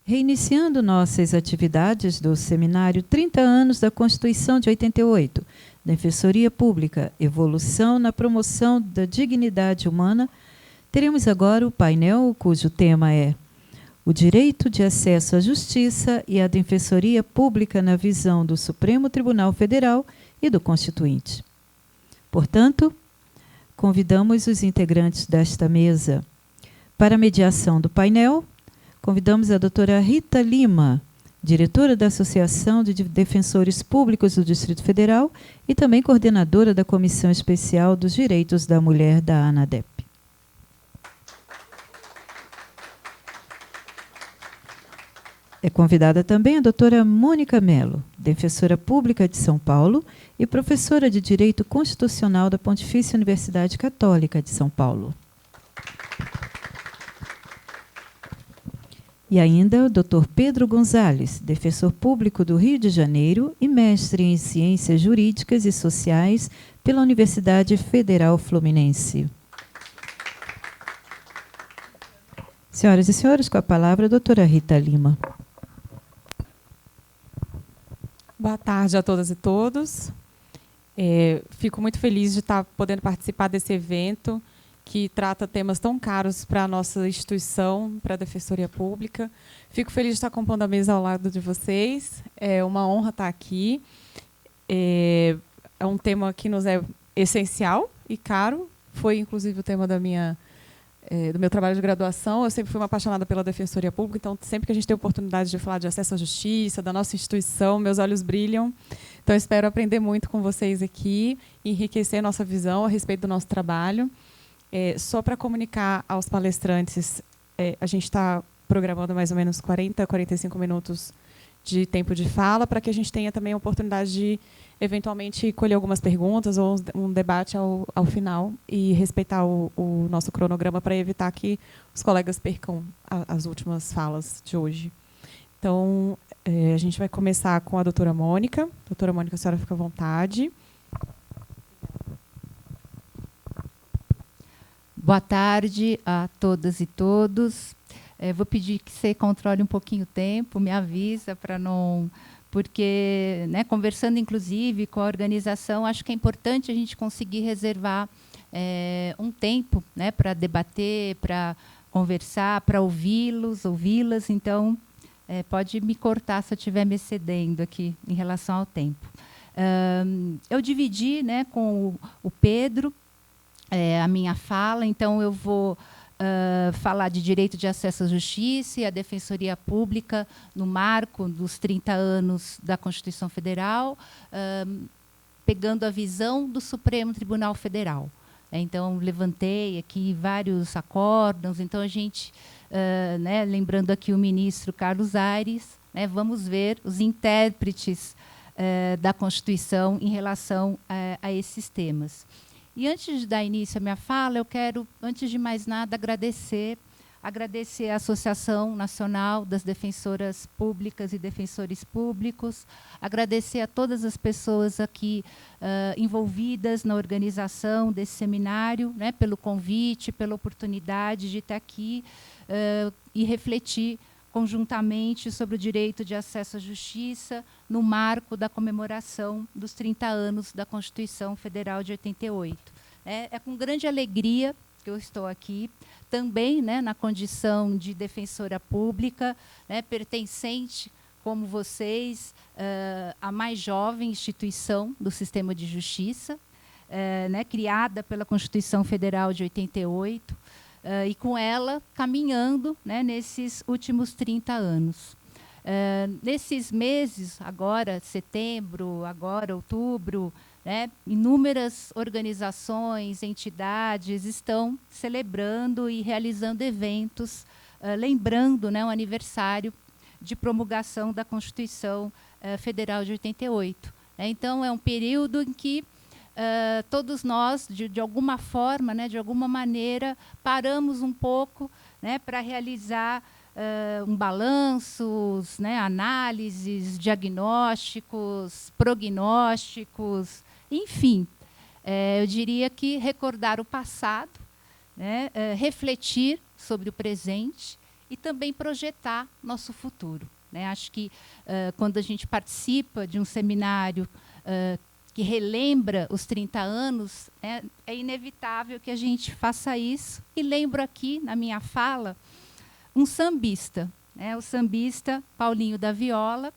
Reiniciando nossas atividades do seminário 30 anos da Constituição de 88, Defensoria Pública, Evolução na Promoção da Dignidade Humana, teremos agora o painel cujo tema é o direito de acesso à justiça e à Defensoria Pública na visão do Supremo Tribunal Federal e do Constituinte. Portanto, convidamos os integrantes desta mesa para a mediação do painel. Convidamos a doutora Rita Lima, diretora da Associação de Defensores Públicos do Distrito Federal e também coordenadora da Comissão Especial dos Direitos da Mulher da ANADEP. É convidada também a doutora Mônica Mello, defensora pública de São Paulo e professora de Direito Constitucional da Pontifícia Universidade Católica de São Paulo. E ainda o doutor Pedro Gonzalez, defensor público do Rio de Janeiro e mestre em Ciências Jurídicas e Sociais pela Universidade Federal Fluminense. Senhoras e senhores, com a palavra a doutora Rita Lima. Boa tarde a todas e todos. Fico muito feliz de estar podendo participar desse evento que trata temas tão caros para a nossa instituição, para a Defensoria Pública. Fico feliz de estar compondo a mesa ao lado de vocês. É uma honra estar aqui. É um tema que nos é essencial e caro. Foi, inclusive, o tema do meu trabalho de graduação. Eu sempre fui uma apaixonada pela Defensoria Pública, então, sempre que a gente tem a oportunidade de falar de acesso à justiça, da nossa instituição, meus olhos brilham. Então, espero aprender muito com vocês aqui, enriquecer a nossa visão a respeito do nosso trabalho. Só para comunicar aos palestrantes, a gente está programando mais ou menos 40, 45 minutos de tempo de fala, para que a gente tenha também a oportunidade de, eventualmente, colher algumas perguntas ou um debate ao final e respeitar o nosso cronograma para evitar que os colegas percam as últimas falas de hoje. Então, a gente vai começar com a doutora Mônica. Doutora Mônica, a senhora fica à vontade. Boa tarde a todas e todos. Vou pedir que você controle um pouquinho o tempo, me avisa para não... Porque, né, conversando, inclusive, com a organização, acho que é importante a gente conseguir reservar um tempo, né, para debater, para conversar, para ouvi-las. Então, pode me cortar se eu estiver me excedendo aqui em relação ao tempo. Eu dividi, né, com o Pedro a minha fala, então eu vou falar de direito de acesso à justiça e à Defensoria Pública no marco dos 30 anos da Constituição Federal, pegando a visão do Supremo Tribunal Federal. Então, levantei aqui vários acórdãos, então a gente, né, lembrando aqui o ministro Carlos Aires, né, vamos ver os intérpretes da Constituição em relação a esses temas. E antes de dar início à minha fala, eu quero, antes de mais nada, agradecer à Associação Nacional das Defensoras Públicas e Defensores Públicos, agradecer a todas as pessoas aqui envolvidas na organização desse seminário, né, pelo convite, pela oportunidade de estar aqui e refletir conjuntamente sobre o direito de acesso à justiça no marco da comemoração dos 30 anos da Constituição Federal de 88. É com grande alegria que eu estou aqui, também, né, na condição de defensora pública, né, pertencente, como vocês, à mais jovem instituição do sistema de justiça, né, criada pela Constituição Federal de 88, e com ela caminhando, né, nesses últimos 30 anos. Nesses meses, agora setembro, agora outubro, né, inúmeras organizações, entidades estão celebrando e realizando eventos, lembrando, né, o aniversário de promulgação da Constituição Federal de 88. Então, é um período em que todos nós, de alguma forma, né, de alguma maneira, paramos um pouco, né, para realizar um balanço, né, análises, diagnósticos, prognósticos, enfim. Eu diria que recordar o passado, né, refletir sobre o presente e também projetar nosso futuro, né? Acho que quando a gente participa de um seminário que relembra os 30 anos, é inevitável que a gente faça isso. E lembro aqui, na minha fala, um sambista, o sambista Paulinho da Viola,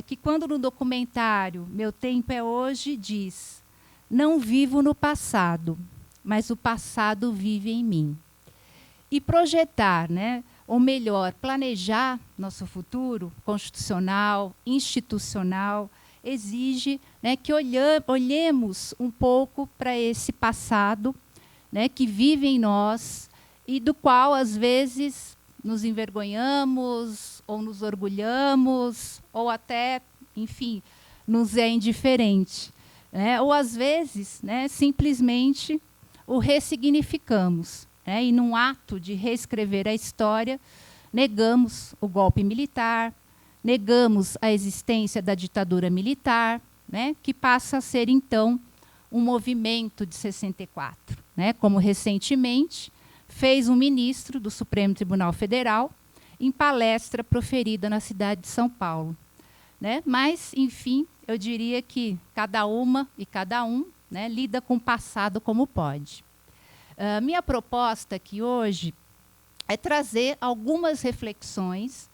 que quando no documentário Meu Tempo é Hoje, diz: não vivo no passado, mas o passado vive em mim. E projetar, ou melhor, planejar nosso futuro constitucional, institucional, exige que olhemos um pouco para esse passado que vive em nós e do qual, às vezes, nos envergonhamos ou nos orgulhamos ou até, enfim, nos é indiferente. Ou, às vezes, simplesmente o ressignificamos. E, num ato de reescrever a história, negamos o golpe militar, negamos a existência da ditadura militar, que passa a ser, então, um movimento de 64. Como recentemente fez um ministro do Supremo Tribunal Federal em palestra proferida na cidade de São Paulo. Mas, enfim, eu diria que cada uma e cada um lida com o passado como pode. Minha proposta aqui hoje é trazer algumas reflexões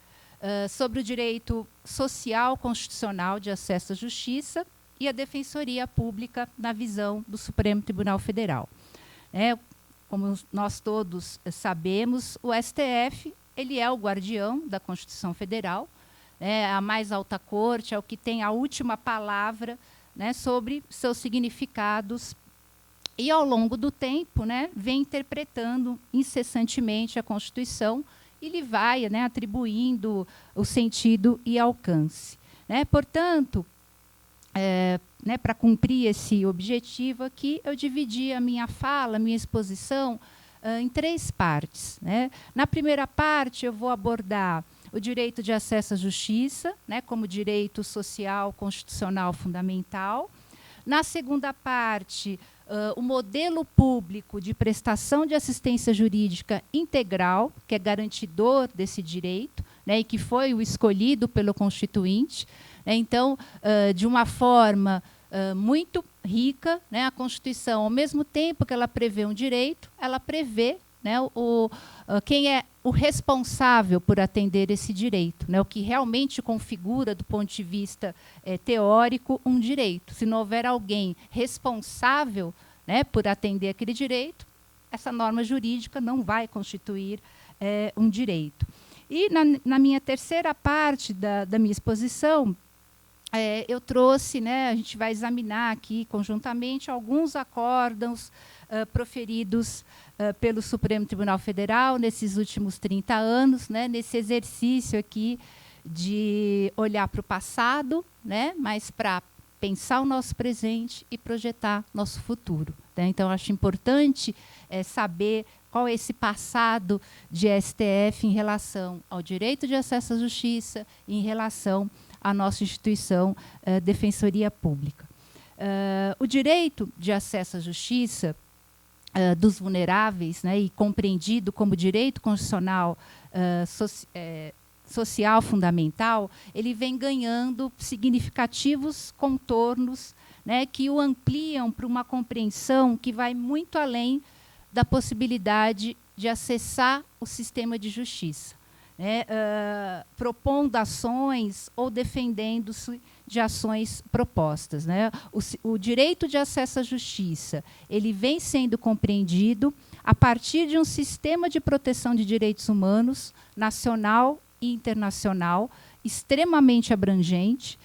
sobre o direito social constitucional de acesso à justiça e a defensoria pública na visão do Supremo Tribunal Federal. Como nós todos sabemos, o STF ele é o guardião da Constituição Federal, a mais alta corte, é o que tem a última palavra sobre seus significados. E, ao longo do tempo, vem interpretando incessantemente a Constituição e lhe vai atribuindo o sentido e alcance. Portanto, para cumprir esse objetivo aqui, eu dividi a minha fala, a minha exposição, em 3 partes. Na primeira parte, eu vou abordar o direito de acesso à justiça, como direito social constitucional fundamental. Na segunda parte, o modelo público de prestação de assistência jurídica integral, que é garantidor desse direito, e que foi o escolhido pelo Constituinte. Então, de uma forma muito rica, a Constituição, ao mesmo tempo que ela prevê um direito, ela prevê quem é o responsável por atender esse direito, o que realmente configura, do ponto de vista teórico, um direito. Se não houver alguém responsável por atender aquele direito, essa norma jurídica não vai constituir um direito. E, na minha terceira parte da minha exposição, eu trouxe, a gente vai examinar aqui conjuntamente alguns acórdãos proferidos pelo Supremo Tribunal Federal nesses últimos 30 anos, nesse exercício aqui de olhar para o passado, mas para pensar o nosso presente e projetar nosso futuro. Então, acho importante saber qual é esse passado de STF em relação ao direito de acesso à justiça e em relação à nossa instituição Defensoria Pública. O direito de acesso à justiça dos vulneráveis, e compreendido como direito constitucional social fundamental, ele vem ganhando significativos contornos que o ampliam para uma compreensão que vai muito além da possibilidade de acessar o sistema de justiça, propondo ações ou defendendo-se de ações propostas. O direito de acesso à justiça ele vem sendo compreendido a partir de um sistema de proteção de direitos humanos nacional e internacional extremamente abrangente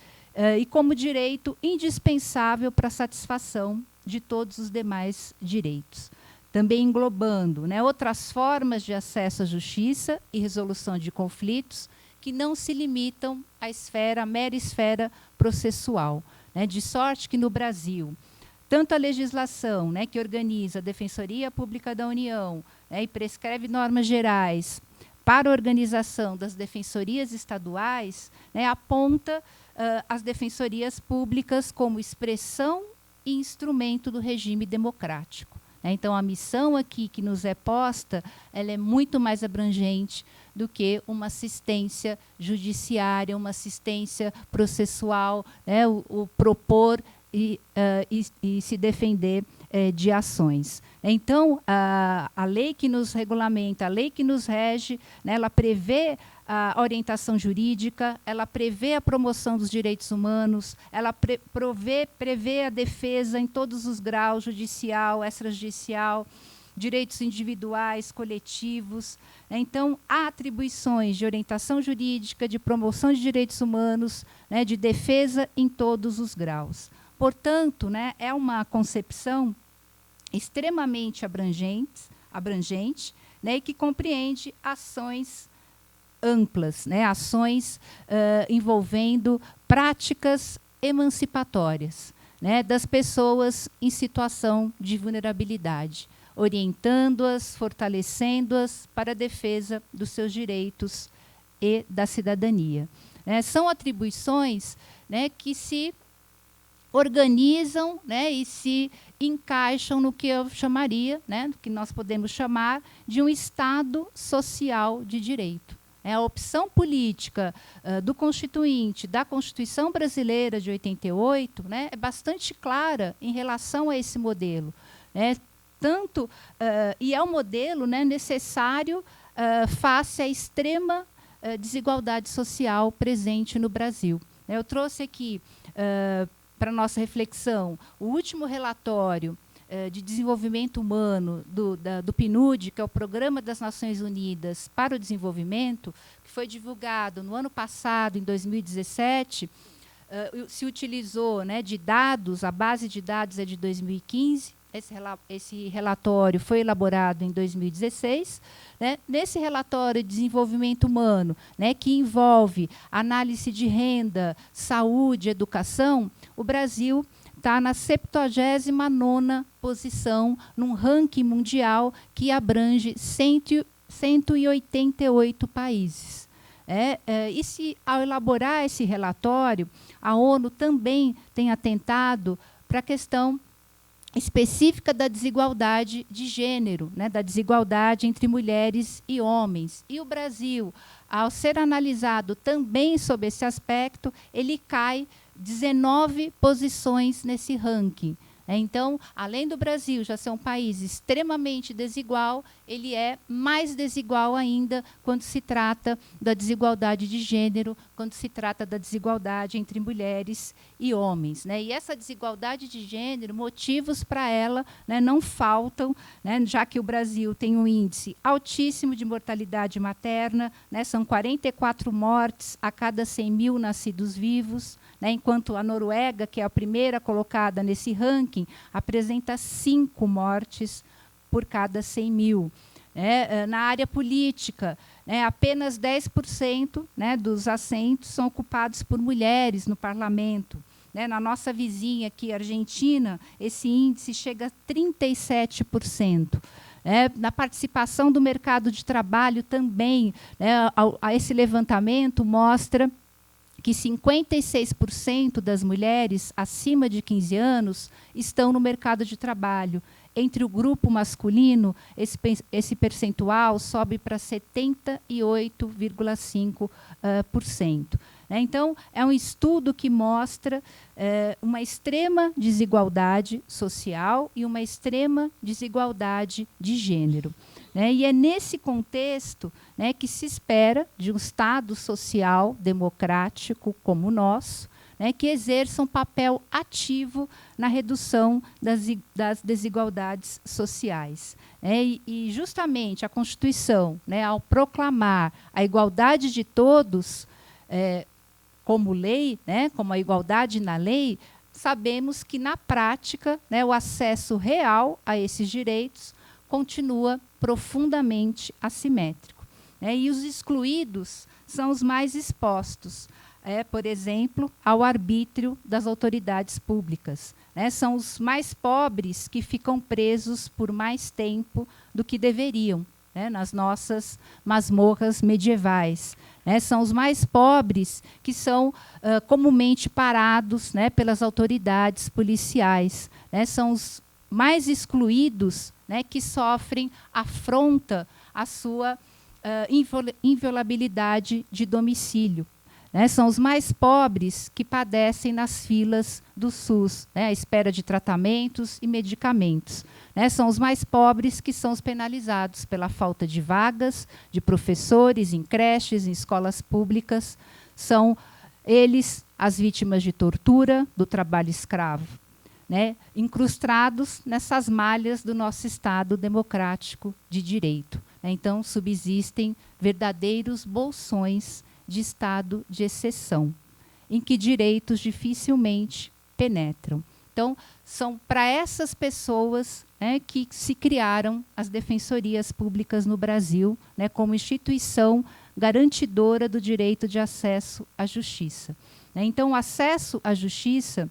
e como direito indispensável para a satisfação de todos os demais direitos. Também englobando outras formas de acesso à justiça e resolução de conflitos que não se limitam à mera esfera processual. De sorte que, no Brasil, tanto a legislação que organiza a Defensoria Pública da União e prescreve normas gerais para a organização das defensorias estaduais, aponta as defensorias públicas como expressão e instrumento do regime democrático. Então, a missão aqui que nos é posta, ela é muito mais abrangente do que uma assistência judiciária, uma assistência processual, né, o propor e se defender de ações. Então, a lei que nos regulamenta, a lei que nos rege, né, ela prevê a orientação jurídica, ela prevê a promoção dos direitos humanos, ela prevê a defesa em todos os graus, judicial, extrajudicial, direitos individuais, coletivos. Então, há atribuições de orientação jurídica, de promoção de direitos humanos, né, de defesa em todos os graus. Portanto, né, é uma concepção extremamente abrangente, né, e que compreende ações amplas, né, ações envolvendo práticas emancipatórias, né, das pessoas em situação de vulnerabilidade, orientando-as, fortalecendo-as para a defesa dos seus direitos e da cidadania. São atribuições, né, que se organizam, né, e se encaixam no que eu chamaria, né, que nós podemos chamar de um Estado social de direito. A opção política do Constituinte, da Constituição Brasileira de 88, né, é bastante clara em relação a esse modelo. Né, e é um modelo, né, necessário face à extrema desigualdade social presente no Brasil. Eu trouxe aqui para nossa reflexão o último relatório de desenvolvimento humano do PNUD, que é o Programa das Nações Unidas para o Desenvolvimento, que foi divulgado no ano passado, em 2017, se utilizou, né, de dados, a base de dados é de 2015, esse relatório foi elaborado em 2016. Né? Nesse relatório de desenvolvimento humano, né, que envolve análise de renda, saúde, educação, o Brasil está na 79ª posição num ranking mundial que abrange 188 países. Ao elaborar esse relatório, a ONU também tem atentado para a questão específica da desigualdade de gênero, né, da desigualdade entre mulheres e homens. E o Brasil, ao ser analisado também sob esse aspecto, ele cai 19 posições nesse ranking. Então, além do Brasil já ser um país extremamente desigual, ele é mais desigual ainda quando se trata da desigualdade de gênero, quando se trata da desigualdade entre mulheres e homens. Né? E essa desigualdade de gênero, motivos para ela, né, não faltam, né, já que o Brasil tem um índice altíssimo de mortalidade materna, né, são 44 mortes a cada 100 mil nascidos vivos, né, enquanto a Noruega, que é a primeira colocada nesse ranking, apresenta 5 mortes por cada 100 mil. Na área política, né, apenas 10%, né, dos assentos são ocupados por mulheres no parlamento. Na nossa vizinha aqui, Argentina, esse índice chega a 37%. Na participação do mercado de trabalho também, né, esse levantamento mostra que 56% das mulheres acima de 15 anos estão no mercado de trabalho. Entre o grupo masculino, esse percentual sobe para 78,5%. Então, é um estudo que mostra uma extrema desigualdade social e uma extrema desigualdade de gênero. E é nesse contexto, né, que se espera de um Estado social democrático como o nosso, né, que exerça um papel ativo na redução das desigualdades sociais. E justamente a Constituição, né, ao proclamar a igualdade de todos como lei, né, como a igualdade na lei, sabemos que, na prática, né, o acesso real a esses direitos continua profundamente assimétrico. E os excluídos são os mais expostos, por exemplo, ao arbítrio das autoridades públicas. São os mais pobres que ficam presos por mais tempo do que deveriam, nas nossas masmorras medievais. São os mais pobres que são comumente parados, pelas autoridades policiais. São os mais excluídos, né, que sofrem afronta à sua inviolabilidade de domicílio. Né? São os mais pobres que padecem nas filas do SUS, né, à espera de tratamentos e medicamentos. Né? São os mais pobres que são os penalizados pela falta de vagas, de professores em creches, em escolas públicas. São eles as vítimas de tortura, do trabalho escravo, né, incrustados nessas malhas do nosso Estado democrático de direito. Então, subsistem verdadeiros bolsões de estado de exceção, em que direitos dificilmente penetram. Então, são para essas pessoas, né, que se criaram as defensorias públicas no Brasil, né, como instituição garantidora do direito de acesso à justiça. Então, o acesso à justiça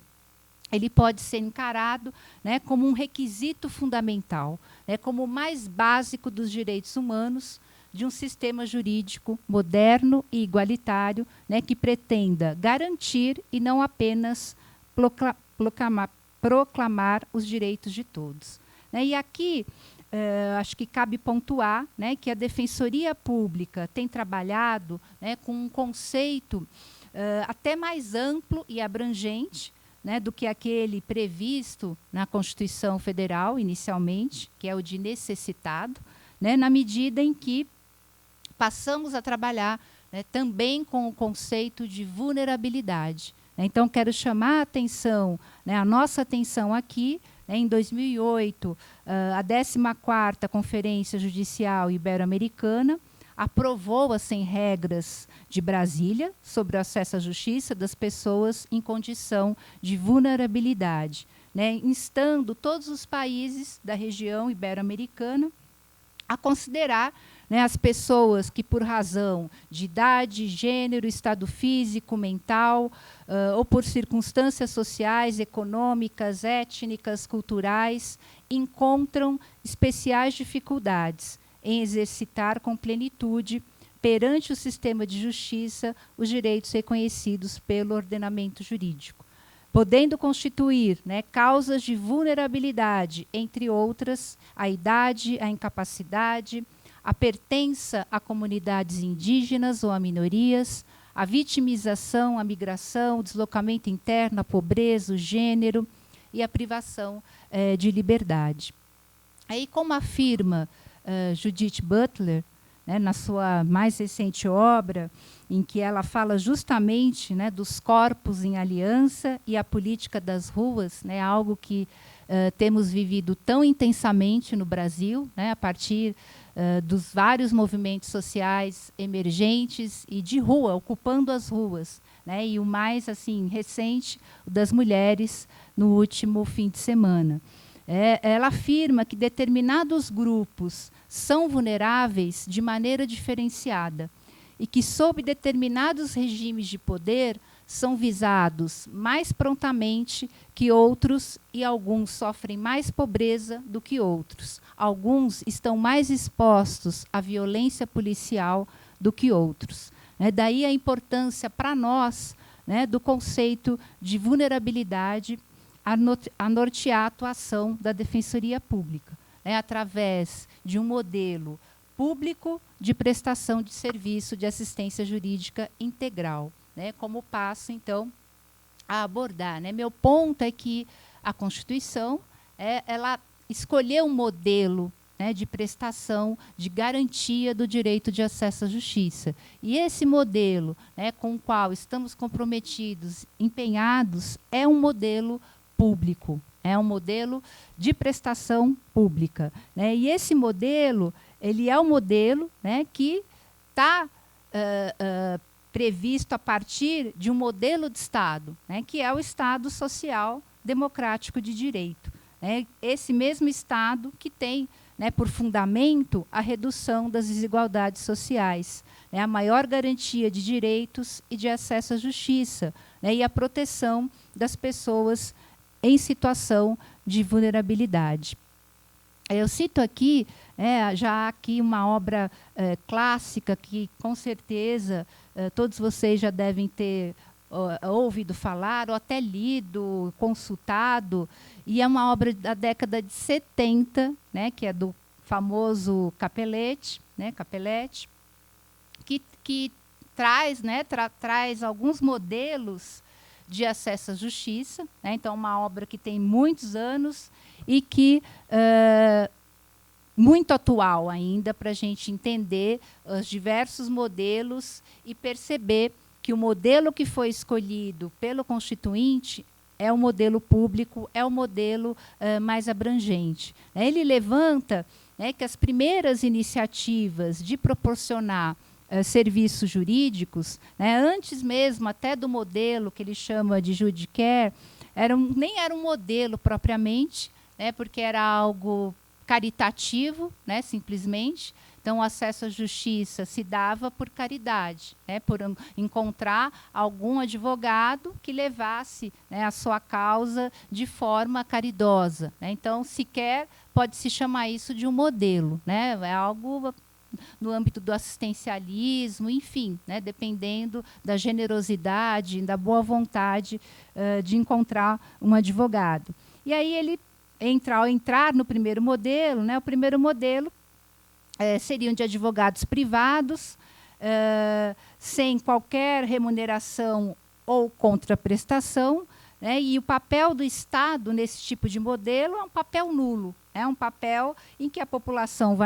ele pode ser encarado, né, como um requisito fundamental, né, como o mais básico dos direitos humanos de um sistema jurídico moderno e igualitário, né, que pretenda garantir e não apenas proclamar os direitos de todos. Né, e aqui, acho que cabe pontuar, né, que a Defensoria Pública tem trabalhado, né, com um conceito até mais amplo e abrangente, né, do que aquele previsto na Constituição Federal, inicialmente, que é o de necessitado, né, na medida em que passamos a trabalhar, né, também com o conceito de vulnerabilidade. Então, quero chamar a atenção, né, a nossa atenção aqui, né, em 2008, a 14ª Conferência Judicial Ibero-Americana aprovou as 100 regras de Brasília sobre o acesso à justiça das pessoas em condição de vulnerabilidade, né, instando todos os países da região ibero-americana a considerar, né, as pessoas que, por razão de idade, gênero, estado físico, mental, ou por circunstâncias sociais, econômicas, étnicas, culturais, encontram especiais dificuldades em exercitar com plenitude, perante o sistema de justiça, os direitos reconhecidos pelo ordenamento jurídico, podendo constituir, né, causas de vulnerabilidade, entre outras, a idade, a incapacidade, a pertença a comunidades indígenas ou a minorias, a vitimização, a migração, o deslocamento interno, a pobreza, o gênero e a privação de liberdade. Aí, como afirma Judith Butler, né, na sua mais recente obra, em que ela fala justamente, né, dos corpos em aliança e a política das ruas, né, algo que temos vivido tão intensamente no Brasil, né, a partir dos vários movimentos sociais emergentes e de rua, ocupando as ruas, né, e o mais assim recente, o das mulheres, no último fim de semana. Ela afirma que determinados grupos são vulneráveis de maneira diferenciada e que, sob determinados regimes de poder, são visados mais prontamente que outros e alguns sofrem mais pobreza do que outros. Alguns estão mais expostos à violência policial do que outros. Daí a importância para nós, né, do conceito de vulnerabilidade a nortear a atuação da Defensoria Pública, né, através de um modelo público de prestação de serviço de assistência jurídica integral, né, como passo, então, a abordar. Né. Meu ponto é que a Constituição ela escolheu um modelo, né, de prestação, de garantia do direito de acesso à justiça. E esse modelo, né, com o qual estamos comprometidos, empenhados, é um modelo público, é um modelo de prestação pública, né? E esse modelo, ele é um modelo, né, que está previsto a partir de um modelo de Estado, né, que é o Estado Social Democrático de Direito, né? Esse mesmo Estado que tem, né, por fundamento a redução das desigualdades sociais, né, a maior garantia de direitos e de acesso à justiça, né, e a proteção das pessoas em situação de vulnerabilidade. Eu cito aqui, já aqui uma obra clássica que, com certeza, todos vocês já devem ter ouvido falar, ou até lido, consultado, e é uma obra da década de 70, né, que é do famoso Capelletti, né, Capelletti, que traz, né, traz alguns modelos de acesso à justiça, né, então uma obra que tem muitos anos e que muito atual ainda para a gente entender os diversos modelos e perceber que o modelo que foi escolhido pelo Constituinte é o modelo público, é o modelo mais abrangente. Ele levanta, né, que as primeiras iniciativas de proporcionar serviços jurídicos, né, antes mesmo até do modelo que ele chama de Judicare, nem era um modelo propriamente, né, porque era algo caritativo, né, simplesmente. Então, o acesso à justiça se dava por caridade, né, por encontrar algum advogado que levasse, né, a sua causa de forma caridosa, né. Então, sequer pode-se chamar isso de um modelo, né, é algo no âmbito do assistencialismo, enfim, né, dependendo da generosidade, da boa vontade de encontrar um advogado. E aí ele ao entrar no primeiro modelo, né, o primeiro modelo seriam de advogados privados, sem qualquer remuneração ou contraprestação, né, e o papel do Estado nesse tipo de modelo é um papel nulo, é um papel em que a população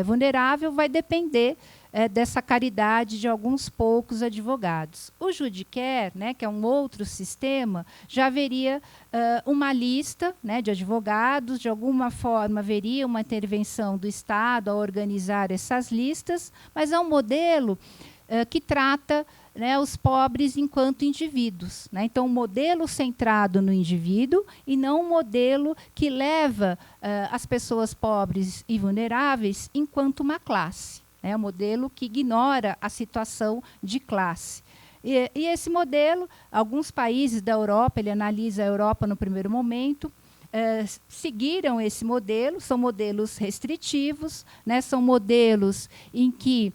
vulnerável vai depender dessa caridade de alguns poucos advogados. O Judicare, né, que é um outro sistema, já haveria uma lista, né, de advogados, de alguma forma haveria uma intervenção do Estado a organizar essas listas, mas é um modelo que trata, né, os pobres enquanto indivíduos, né? Então, um modelo centrado no indivíduo e não um modelo que leva as pessoas pobres e vulneráveis enquanto uma classe. É um modelo que ignora a situação de classe. E esse modelo, alguns países da Europa, ele analisa a Europa no primeiro momento, seguiram esse modelo, são modelos restritivos, né, são modelos em que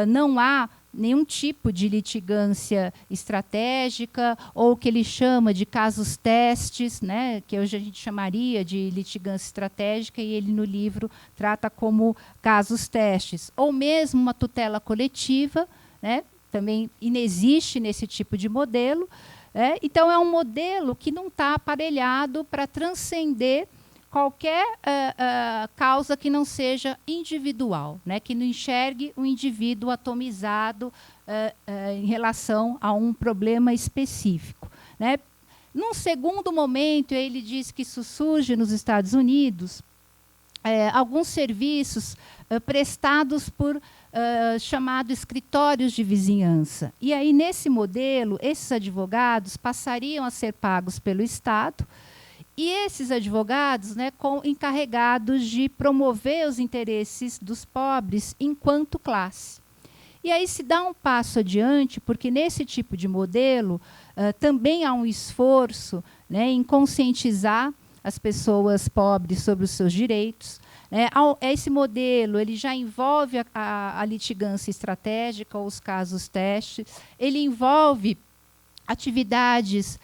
não há nenhum tipo de litigância estratégica, ou o que ele chama de casos testes, né, que hoje a gente chamaria de litigância estratégica, e ele no livro trata como casos testes, ou mesmo uma tutela coletiva, né, também inexiste nesse tipo de modelo. Então, é um modelo que não está aparelhado para transcender qualquer causa que não seja individual, né, que não enxergue um indivíduo atomizado em relação a um problema específico, né. Num segundo momento, ele diz que isso surge nos Estados Unidos, alguns serviços prestados por chamados escritórios de vizinhança. E aí, nesse modelo, esses advogados passariam a ser pagos pelo Estado, e esses advogados, né, encarregados de promover os interesses dos pobres enquanto classe. E aí se dá um passo adiante, porque nesse tipo de modelo também há um esforço, né, em conscientizar as pessoas pobres sobre os seus direitos. Esse modelo ele já envolve a litigância estratégica, ou os casos testes, ele envolve atividades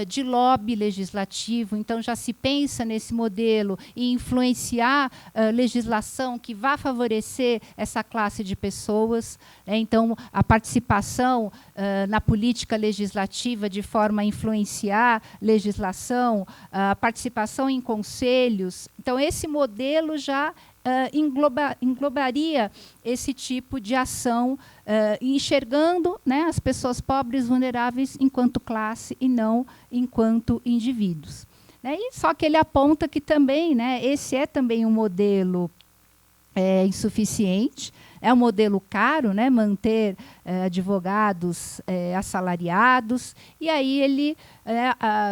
de lobby legislativo, então já se pensa nesse modelo em influenciar legislação que vá favorecer essa classe de pessoas, né? Então, a participação na política legislativa de forma a influenciar legislação, a participação em conselhos. Então, esse modelo já englobaria esse tipo de ação, enxergando, né, as pessoas pobres vulneráveis enquanto classe e não enquanto indivíduos. Né? E só que ele aponta que também, né, esse é também um modelo insuficiente, é um modelo caro, né, manter advogados assalariados, e aí ele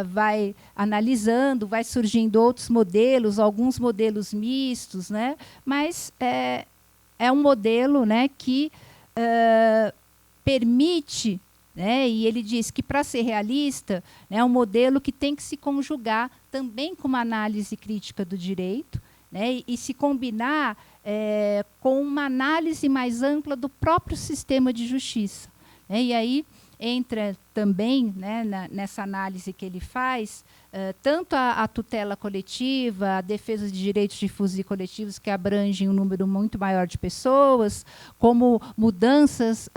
vai analisando, vai surgindo outros modelos, alguns modelos mistos, né, mas é um modelo, né, que permite, né, e ele diz que, para ser realista, é um modelo que tem que se conjugar também com uma análise crítica do direito, né, e se combinar com uma análise mais ampla do próprio sistema de justiça. E aí entra também, né, nessa análise que ele faz, tanto a tutela coletiva, a defesa de direitos difusos e coletivos, que abrangem um número muito maior de pessoas, como mudanças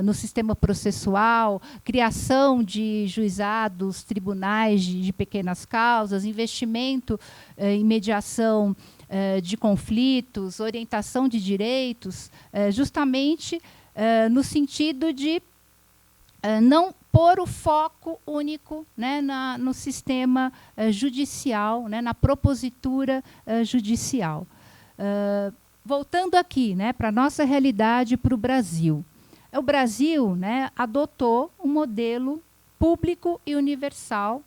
no sistema processual, criação de juizados, tribunais de pequenas causas, investimento em mediação de conflitos, orientação de direitos, justamente no sentido de não pôr o foco único, né, no sistema judicial, né, na propositura judicial. Voltando aqui, né, para a nossa realidade, para o Brasil. O Brasil, né, adotou um modelo público e universal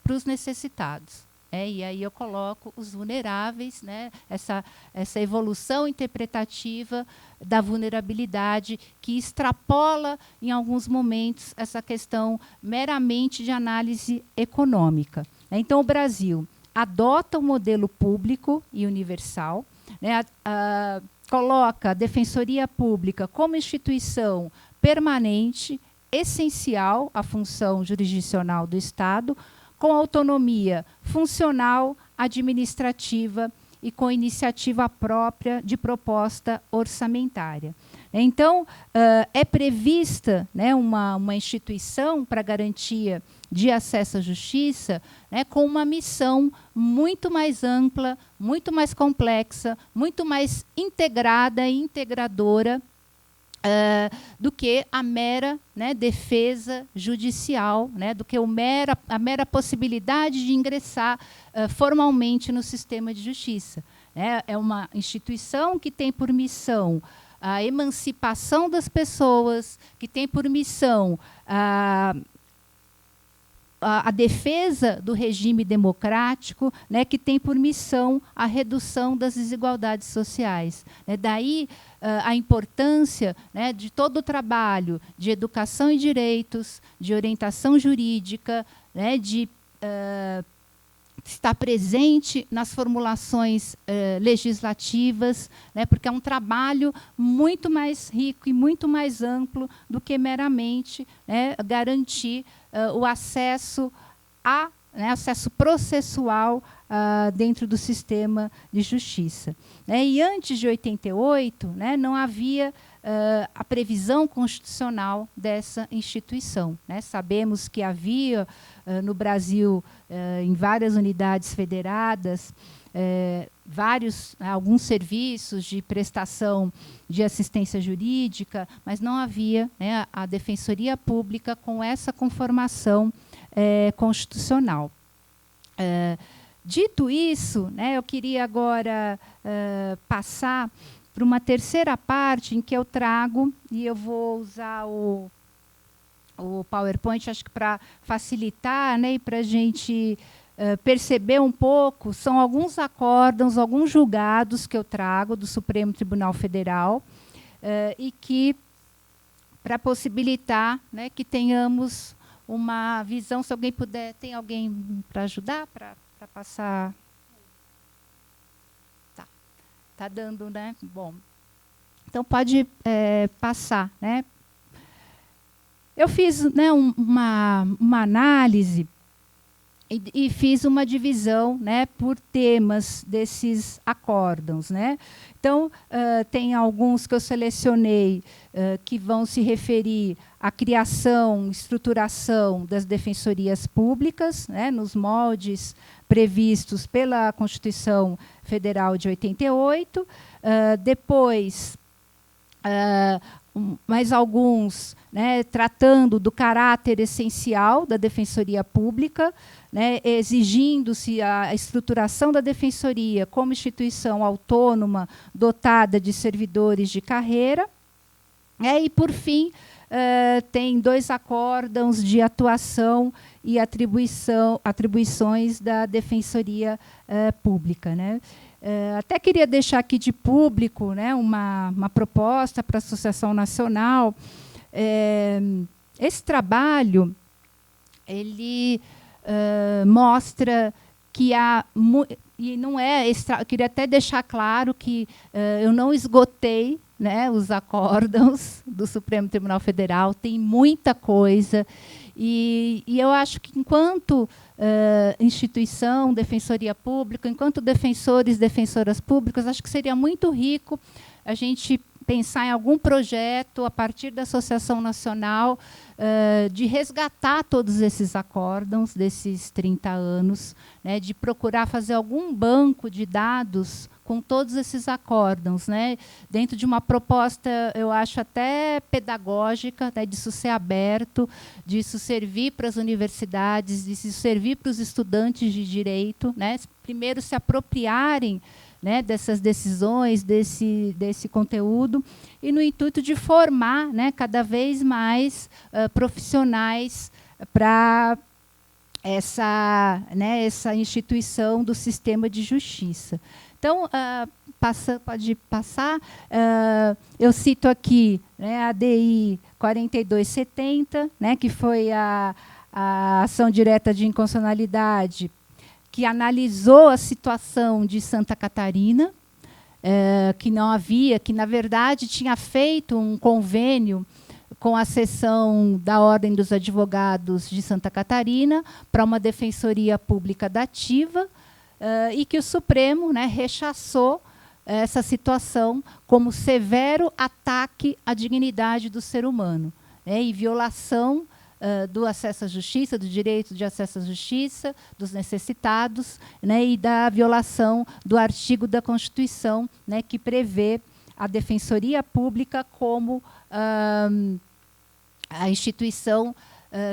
para os necessitados. E aí eu coloco os vulneráveis, né, essa evolução interpretativa da vulnerabilidade que extrapola, em alguns momentos, essa questão meramente de análise econômica. Então, o Brasil adota um modelo público e universal, né, coloca a Defensoria Pública como instituição permanente, essencial à função jurisdicional do Estado, com autonomia funcional, administrativa e com iniciativa própria de proposta orçamentária. Então, é prevista, né, uma instituição para garantia de acesso à justiça, né, com uma missão muito mais ampla, muito mais complexa, muito mais integrada e integradora do que a mera, né, defesa judicial, né, do que a mera possibilidade de ingressar formalmente no sistema de justiça. É uma instituição que tem por missão a emancipação das pessoas, que tem por missão a defesa do regime democrático, né, que tem por missão a redução das desigualdades sociais. Daí a importância, né, de todo o trabalho de educação e direitos, de orientação jurídica, né, de estar presente nas formulações legislativas, né, porque é um trabalho muito mais rico e muito mais amplo do que meramente, né, garantir o acesso acesso processual dentro do sistema de justiça. E antes de 88, né, não havia a previsão constitucional dessa instituição. Sabemos que havia no Brasil, em várias unidades federadas, alguns serviços de prestação de assistência jurídica, mas não havia, né, a Defensoria Pública com essa conformação constitucional. Dito isso, né, eu queria agora passar para uma terceira parte em que eu trago, e eu vou usar o PowerPoint, acho que para facilitar, né, e para a gente perceber um pouco, são alguns acórdãos, alguns julgados que eu trago do Supremo Tribunal Federal, e que, para possibilitar, né, que tenhamos uma visão, se alguém puder, tem alguém para ajudar, para passar? Tá dando, né? Bom, então pode passar, né? Eu fiz, né, uma análise e fiz uma divisão, né, por temas desses acórdãos, né? Então, tem alguns que eu selecionei que vão se referir à criação, estruturação das defensorias públicas, né, nos moldes previstos pela Constituição Federal de 88. Depois, mais alguns, né, tratando do caráter essencial da Defensoria Pública, né, exigindo-se a estruturação da Defensoria como instituição autônoma dotada de servidores de carreira. E, por fim, tem 2 acórdãos de atuação e atribuições da Defensoria Pública, né. Até queria deixar aqui de público, né, uma proposta para a Associação Nacional. Esse trabalho ele mostra que há, e não é queria até deixar claro que eu não esgotei né, os acórdãos do Supremo Tribunal Federal, tem muita coisa. E eu acho que, enquanto instituição, defensoria pública, enquanto defensores e defensoras públicas, acho que seria muito rico a gente pensar em algum projeto, a partir da Associação Nacional, de resgatar todos esses acórdãos desses 30 anos, né, de procurar fazer algum banco de dados com todos esses acórdãos, né, dentro de uma proposta, eu acho, até pedagógica, né, disso ser aberto, disso servir para as universidades, disso servir para os estudantes de direito, né, primeiro se apropriarem, né, dessas decisões, desse conteúdo, e no intuito de formar, né, cada vez mais profissionais para essa instituição do sistema de justiça. Então, pode passar. Eu cito aqui, né, a DI 4270, né, que foi a ação direta de inconstitucionalidade, que analisou a situação de Santa Catarina, que não havia, que, na verdade, tinha feito um convênio com a seção da Ordem dos Advogados de Santa Catarina para uma defensoria pública dativa, e que o Supremo, né, rechaçou essa situação como severo ataque à dignidade do ser humano, né, e violação do acesso à justiça, do direito de acesso à justiça, dos necessitados, né, e da violação do artigo da Constituição, né, que prevê a Defensoria Pública como a instituição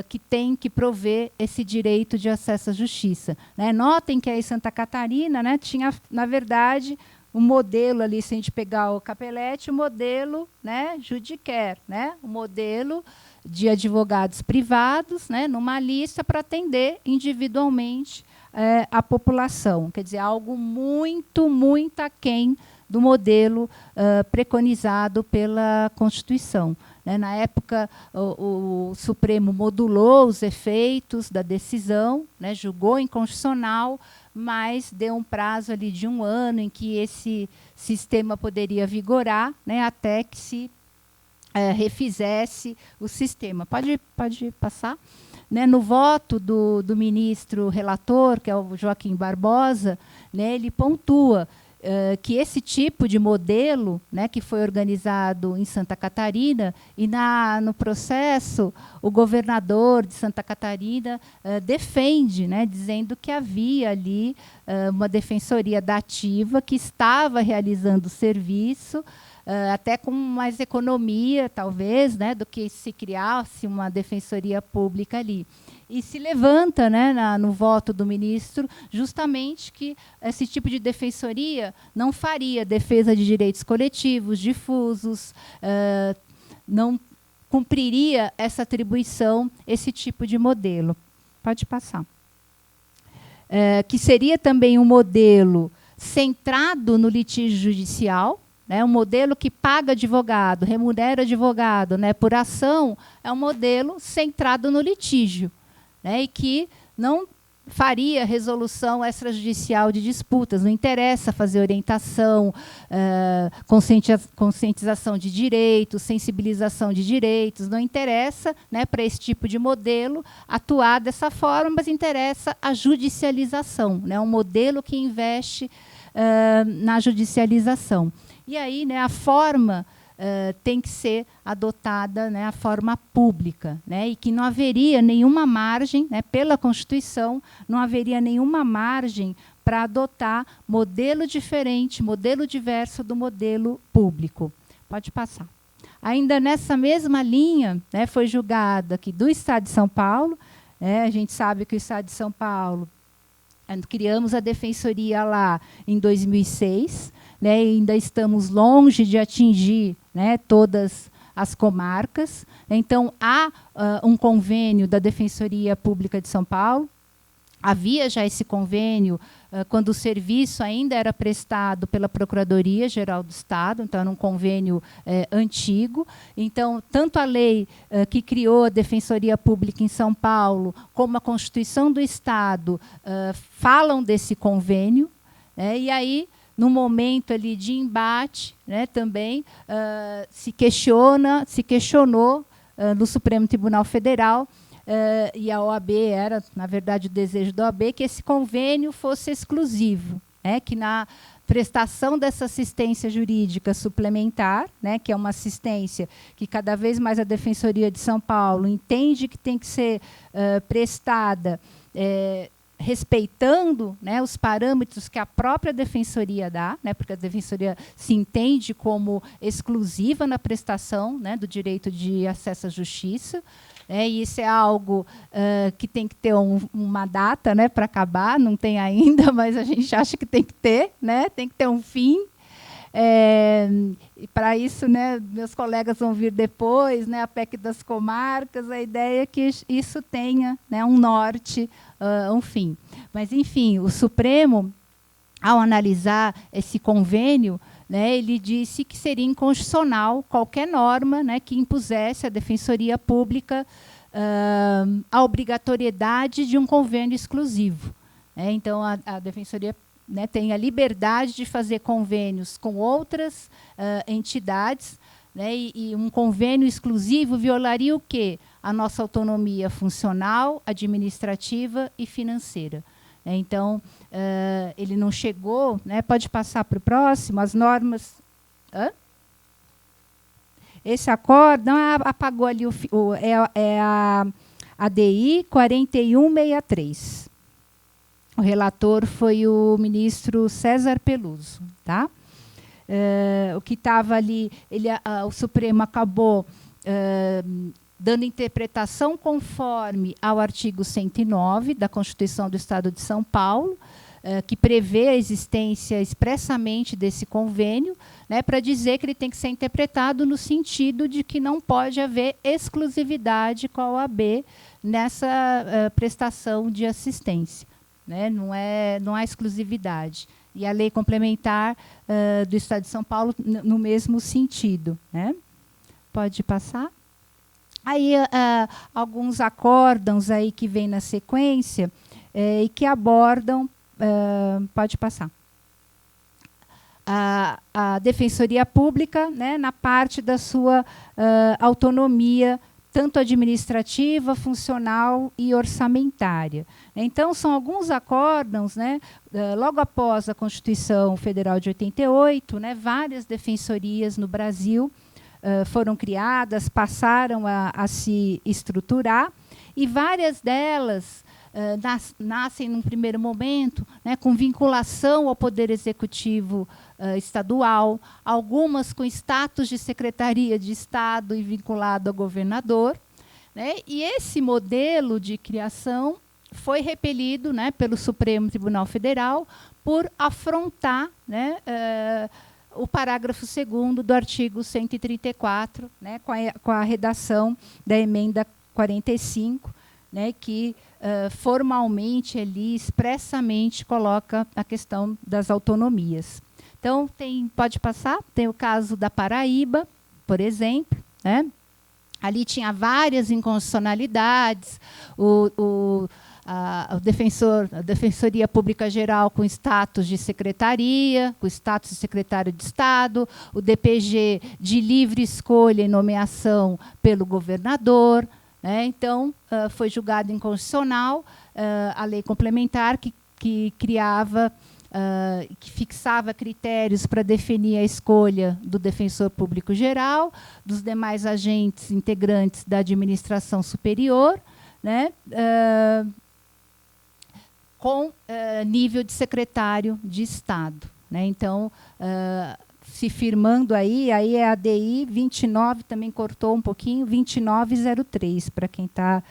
que tem que prover esse direito de acesso à justiça. Né? Notem que aí Santa Catarina, né, tinha, na verdade, um modelo ali, se a gente pegar o Capelletti, o modelo, né, Judicare, né, o modelo de advogados privados, né, numa lista para atender individualmente a população. Quer dizer, algo muito, muito aquém do modelo preconizado pela Constituição. Na época, o Supremo modulou os efeitos da decisão, né, julgou inconstitucional, mas deu um prazo ali de 1 ano em que esse sistema poderia vigorar, né, até que se refizesse o sistema. Pode passar? Né, no voto do ministro relator, que é o Joaquim Barbosa, né, ele pontua que esse tipo de modelo, né, que foi organizado em Santa Catarina, e no processo o governador de Santa Catarina defende, né, dizendo que havia ali uma defensoria dativa que estava realizando o serviço, até com mais economia, talvez, né, do que se criasse uma defensoria pública ali. E se levanta, né, no voto do ministro, justamente que esse tipo de defensoria não faria defesa de direitos coletivos, difusos, não cumpriria essa atribuição, esse tipo de modelo. Pode passar. Que seria também um modelo centrado no litígio judicial, né, um modelo que paga advogado, remunera advogado, né, por ação, é um modelo centrado no litígio, né, e que não faria resolução extrajudicial de disputas, não interessa fazer orientação, conscientização de direitos, sensibilização de direitos, não interessa, né, para esse tipo de modelo atuar dessa forma, mas interessa a judicialização, né, um modelo que investe na judicialização. E aí, né, a forma tem que ser adotada, né, a forma pública, né, e que não haveria nenhuma margem, né, pela Constituição, não haveria nenhuma margem para adotar modelo diferente, modelo diverso do modelo público. Pode passar. Ainda nessa mesma linha, né, foi julgado aqui do Estado de São Paulo, né, a gente sabe que o Estado de São Paulo, criamos a defensoria lá em 2006, né, ainda estamos longe de atingir, né, todas as comarcas. Então, há um convênio da Defensoria Pública de São Paulo. Havia já esse convênio quando o serviço ainda era prestado pela Procuradoria-Geral do Estado, então era um convênio antigo. Então, tanto a lei que criou a Defensoria Pública em São Paulo, como a Constituição do Estado, falam desse convênio, né, e aí num momento ali de embate, né, também se questionou no Supremo Tribunal Federal, e a OAB era, na verdade, o desejo da OAB que esse convênio fosse exclusivo, né, que na prestação dessa assistência jurídica suplementar, né, que é uma assistência que cada vez mais a Defensoria de São Paulo entende que tem que ser prestada respeitando, né, os parâmetros que a própria Defensoria dá, né, porque a Defensoria se entende como exclusiva na prestação, né, do direito de acesso à justiça. E isso é algo que tem que ter uma data, né, para acabar, não tem ainda, mas a gente acha que tem que ter, né, tem que ter um fim. E para isso, né, meus colegas vão vir depois, né, a PEC das comarcas, a ideia é que isso tenha, né, um norte, um fim. Mas, enfim, o Supremo, ao analisar esse convênio, né, ele disse que seria inconstitucional qualquer norma, né, que impusesse à Defensoria Pública a obrigatoriedade de um convênio exclusivo. Então, a Defensoria, né, tem a liberdade de fazer convênios com outras entidades, né, e um convênio exclusivo violaria o quê? A nossa autonomia funcional, administrativa e financeira. Então, ele não chegou, né, pode passar para o próximo, as normas... Esse acórdão apagou ali a ADI 4163. O relator foi o ministro César Peluso. Tá? O que estava ali, o Supremo acabou dando interpretação conforme ao artigo 109 da Constituição do Estado de São Paulo, que prevê a existência expressamente desse convênio, né, para dizer que ele tem que ser interpretado no sentido de que não pode haver exclusividade com a OAB nessa prestação de assistência. Né, não há exclusividade. E a lei complementar do Estado de São Paulo no mesmo sentido. Né? Pode passar? Aí, alguns acórdãos aí que vêm na sequência e que abordam... pode passar. A Defensoria Pública, né, na parte da sua autonomia, tanto administrativa, funcional e orçamentária. Então, são alguns acórdãos, né, logo após a Constituição Federal de 88, né, várias defensorias no Brasil foram criadas, passaram a se estruturar, e várias delas nascem num primeiro momento, né, com vinculação ao Poder Executivo estadual, algumas com status de Secretaria de Estado e vinculado ao governador. Né, e esse modelo de criação foi repelido, né, pelo Supremo Tribunal Federal por afrontar, né, o parágrafo 2º do artigo 134, né, com a redação da emenda 45, né, que formalmente ali expressamente coloca a questão das autonomias. Então, pode passar, tem o caso da Paraíba, por exemplo, né? Ali tinha várias inconstitucionalidades, a Defensoria Pública Geral com status de secretaria, com status de secretário de Estado, o DPG de livre escolha e nomeação pelo governador. Né? Então, foi julgado inconstitucional a lei complementar que criava, que fixava critérios para definir a escolha do defensor público geral, dos demais agentes integrantes da administração superior, né? Com nível de secretário de Estado. Né? Então, se firmando aí é a ADI 29, também cortou um pouquinho, 2903, para quem está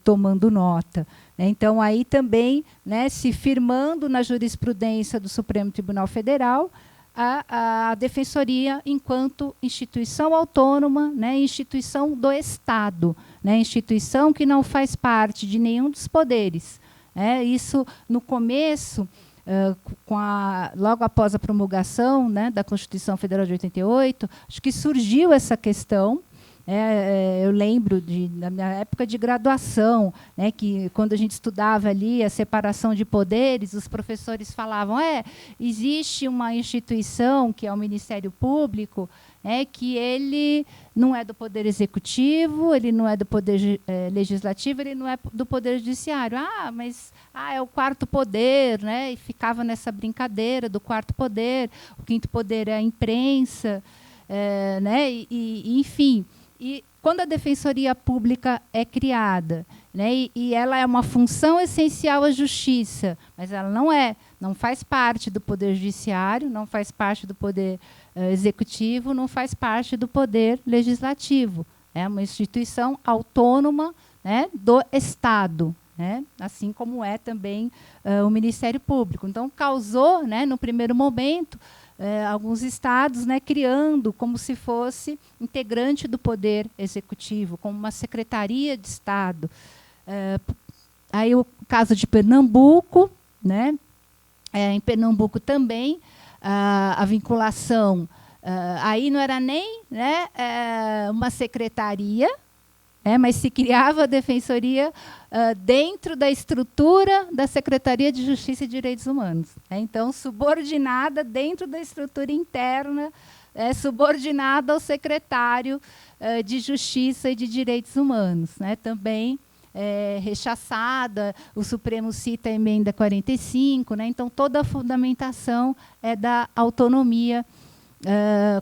tomando nota. Né? Então, aí também, né, se firmando na jurisprudência do Supremo Tribunal Federal, a Defensoria enquanto instituição autônoma, né, instituição do Estado, né, instituição que não faz parte de nenhum dos poderes. Isso, no começo... logo após a promulgação, né, da Constituição Federal de 88, acho que surgiu essa questão, Eu lembro da minha época de graduação, né, que quando a gente estudava ali a separação de poderes, os professores falavam: existe uma instituição que é o Ministério Público, que ele não é do Poder Executivo, ele não é do Poder Legislativo, ele não é do Poder Judiciário. Mas é o quarto poder, né? E ficava nessa brincadeira do quarto poder. O quinto poder é a imprensa, né? Enfim. E quando a Defensoria Pública é criada, né, e ela é uma função essencial à justiça, mas ela não faz parte do Poder Judiciário, não faz parte do Poder Executivo, não faz parte do Poder Legislativo. É uma instituição autônoma, né, do Estado, né, assim como é também o Ministério Público. Então, causou, né, no primeiro momento, alguns estados, né, criando como se fosse integrante do Poder Executivo, como uma secretaria de Estado. Aí o caso de Pernambuco, né, em Pernambuco também, a vinculação, aí não era nem, né, uma secretaria, mas se criava a defensoria dentro da estrutura da Secretaria de Justiça e Direitos Humanos. Então, subordinada dentro da estrutura interna, subordinada ao secretário de Justiça e de Direitos Humanos. Né? Também rechaçada, o Supremo cita a emenda 45, né? Então, toda a fundamentação é da autonomia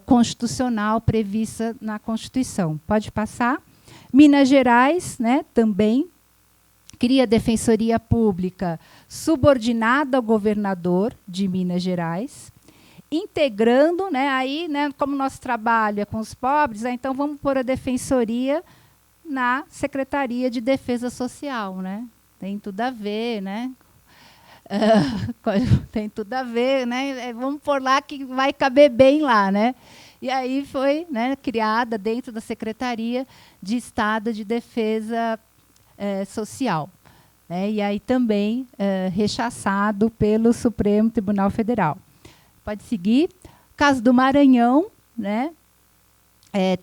constitucional prevista na Constituição. Pode passar. Minas Gerais, né, também cria a Defensoria Pública subordinada ao governador de Minas Gerais, integrando, né, aí, né, como nosso trabalho é com os pobres, então vamos pôr a Defensoria na Secretaria de Defesa Social. Né? Tem tudo a ver, né? Tem tudo a ver, né? Vamos pôr lá que vai caber bem lá, né? E aí foi, né, criada dentro da Secretaria de Estado de Defesa Social. Né? E aí também rechaçado pelo Supremo Tribunal Federal. Pode seguir. Caso do Maranhão, né,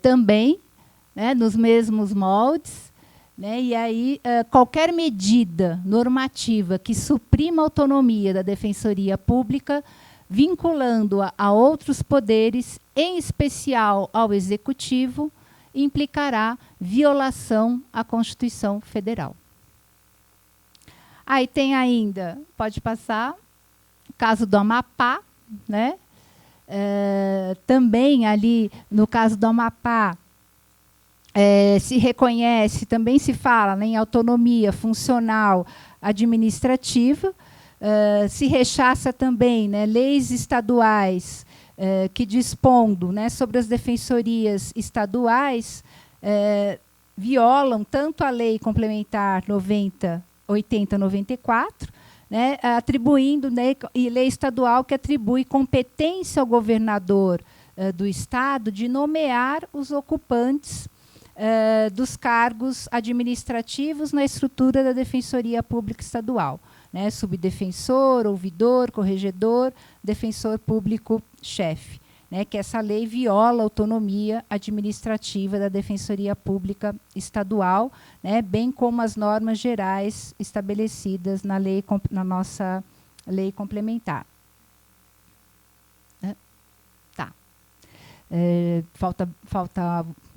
também, né, nos mesmos moldes. Né? E aí qualquer medida normativa que suprima a autonomia da Defensoria Pública, vinculando-a a outros poderes, em especial ao Executivo, implicará violação à Constituição Federal. Aí tem ainda, pode passar, o caso do Amapá, né? Também ali, no caso do Amapá, se reconhece, também se fala, né, em autonomia funcional administrativa. Se rechaça também, né, leis estaduais que dispondo, né, sobre as defensorias estaduais, violam tanto a Lei Complementar 80/94, né, atribuindo, né, e lei estadual que atribui competência ao governador do Estado de nomear os ocupantes dos cargos administrativos na estrutura da Defensoria Pública Estadual. Né, subdefensor, ouvidor, corregedor, defensor público-chefe. Né, que essa lei viola a autonomia administrativa da Defensoria Pública Estadual, né, bem como as normas gerais estabelecidas na nossa lei complementar. Tá. Falta,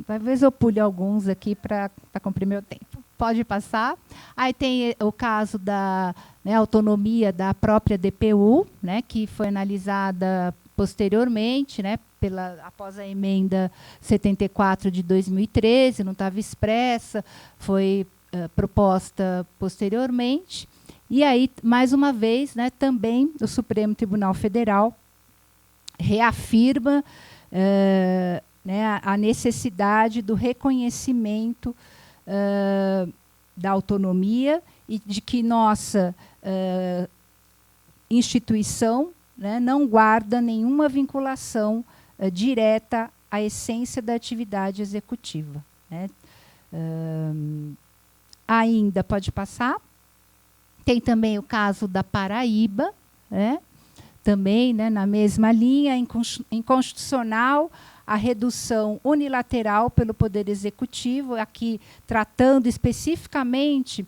talvez eu pule alguns aqui para cumprir meu tempo. Pode passar. Aí tem o caso da, né, autonomia da própria DPU, né, que foi analisada posteriormente, né, após a emenda 74 de 2013, não estava expressa, foi proposta posteriormente. E aí, mais uma vez, né, também o Supremo Tribunal Federal reafirma né, a necessidade do reconhecimento da autonomia e de que nossa instituição, né, não guarda nenhuma vinculação direta à essência da atividade executiva. Né. Ainda pode passar. Tem também o caso da Paraíba, né, também, né, na mesma linha, inconstitucional a redução unilateral pelo Poder Executivo, aqui tratando especificamente